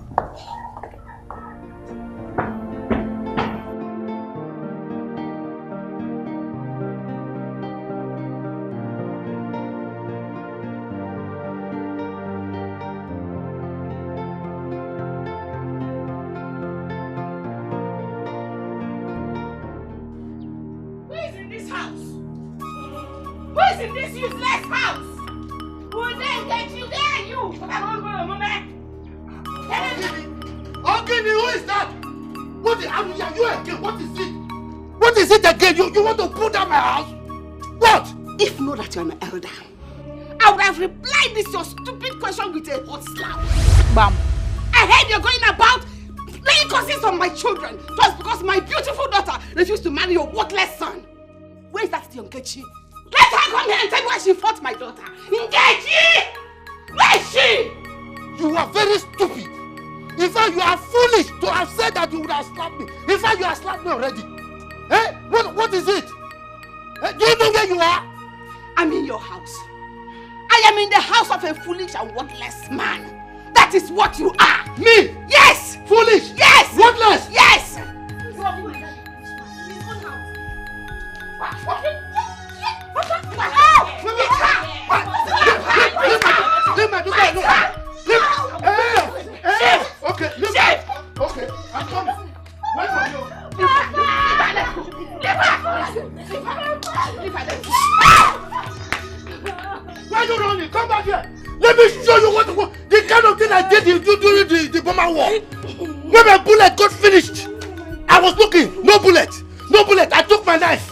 Speaker 1: You want to pull down my house? What?
Speaker 4: If not that you're an elder, I would have replied this your stupid question with a hot slap.
Speaker 10: Bam.
Speaker 4: I heard you're going about laying curses on my children just because my beautiful daughter refused to marry your worthless son. Where is that Nkechi? Let her come here and tell me why she fought my daughter. Nkechi! Where is she?
Speaker 1: You are very stupid. In fact, you are foolish to have said that you would have slapped me. In fact, you have slapped me already. Eh? What is it? Do you know where you are?
Speaker 4: I'm in your house. I am in the house of a foolish and worthless man. That is what you are.
Speaker 1: Me?
Speaker 4: Yes!
Speaker 1: Foolish?
Speaker 4: Yes!
Speaker 1: Worthless?
Speaker 4: Yes!
Speaker 1: Okay, listen. Okay, I'm coming. Wait for you. Why are you running? Come back here. Let me show you what the kind of thing I did during the Burma war. When my bullet got finished, I was looking. No bullet. No bullet. I took my knife.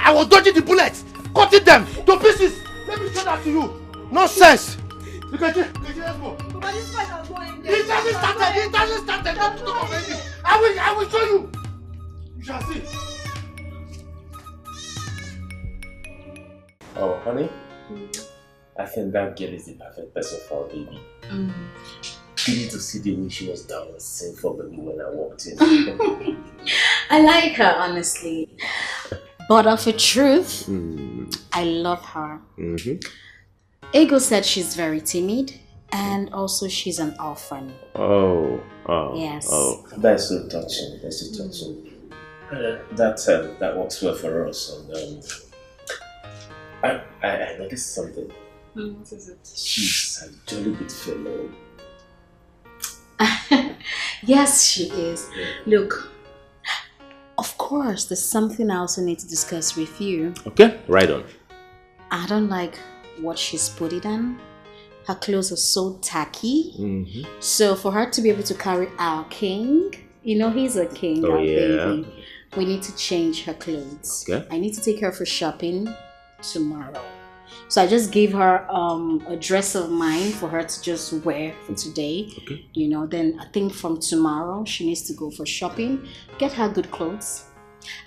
Speaker 1: I was dodging the bullets, cutting them to pieces. Let me show that to you. Nonsense. Let's go.
Speaker 13: But this fight has not ended.
Speaker 1: It doesn't start. Don't talk of anything. I will show you. You shall see.
Speaker 11: Oh, honey, I think that girl is the perfect person for our baby. You need to see the way she was down and sing for baby when I walked in.
Speaker 18: I like her, honestly. But of a truth, I love her. Ego said she's very timid and also she's an orphan.
Speaker 11: Oh.
Speaker 18: Yes.
Speaker 11: Oh, that's so touching. That's so touching. That works well for us. And I noticed something.
Speaker 18: What is it?
Speaker 11: She's a jolly good fellow.
Speaker 18: Yes, she is. Look, of course, there's something I also need to discuss with you.
Speaker 11: Okay, right on.
Speaker 18: I don't like what she's putting on. Her clothes are so tacky. So for her to be able to carry our king, you know he's a king, our baby, we need to change her clothes.
Speaker 11: Okay.
Speaker 18: I need to take her for shopping tomorrow. So I just gave her a dress of mine for her to just wear for today.
Speaker 11: Okay.
Speaker 18: You know, then I think from tomorrow she needs to go for shopping, get her good clothes.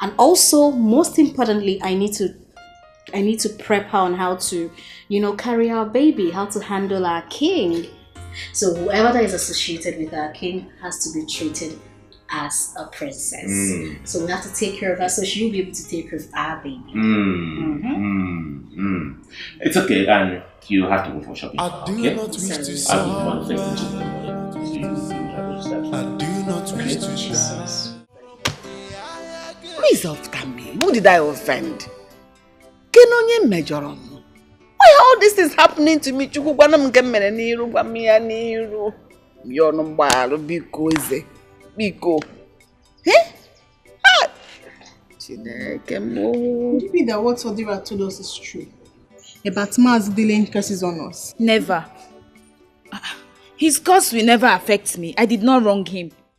Speaker 18: And also, most importantly, I need to prep her on how to, you know, carry our baby, how to handle our king. So whoever that is associated with our king has to be treated as a princess. So we have to take care of her so she'll be able to take care of our baby.
Speaker 11: It's okay, and you have to go for shopping.
Speaker 16: I do not wish to
Speaker 11: I'll be one thing.
Speaker 16: I do not wish to
Speaker 4: Who is after me? Who did I offend? Kenonye mejorom. Why are all these things happening to me? Chukwu gwana m nke mere n'iru gwa m ya n'iru. Yonu mgbalu biko eze. Biko. Chineke mo.
Speaker 13: Could it be that what Odira told us is true? About Mars dealing curses on us?
Speaker 10: Never. His curse will never affect me. I did not wrong him.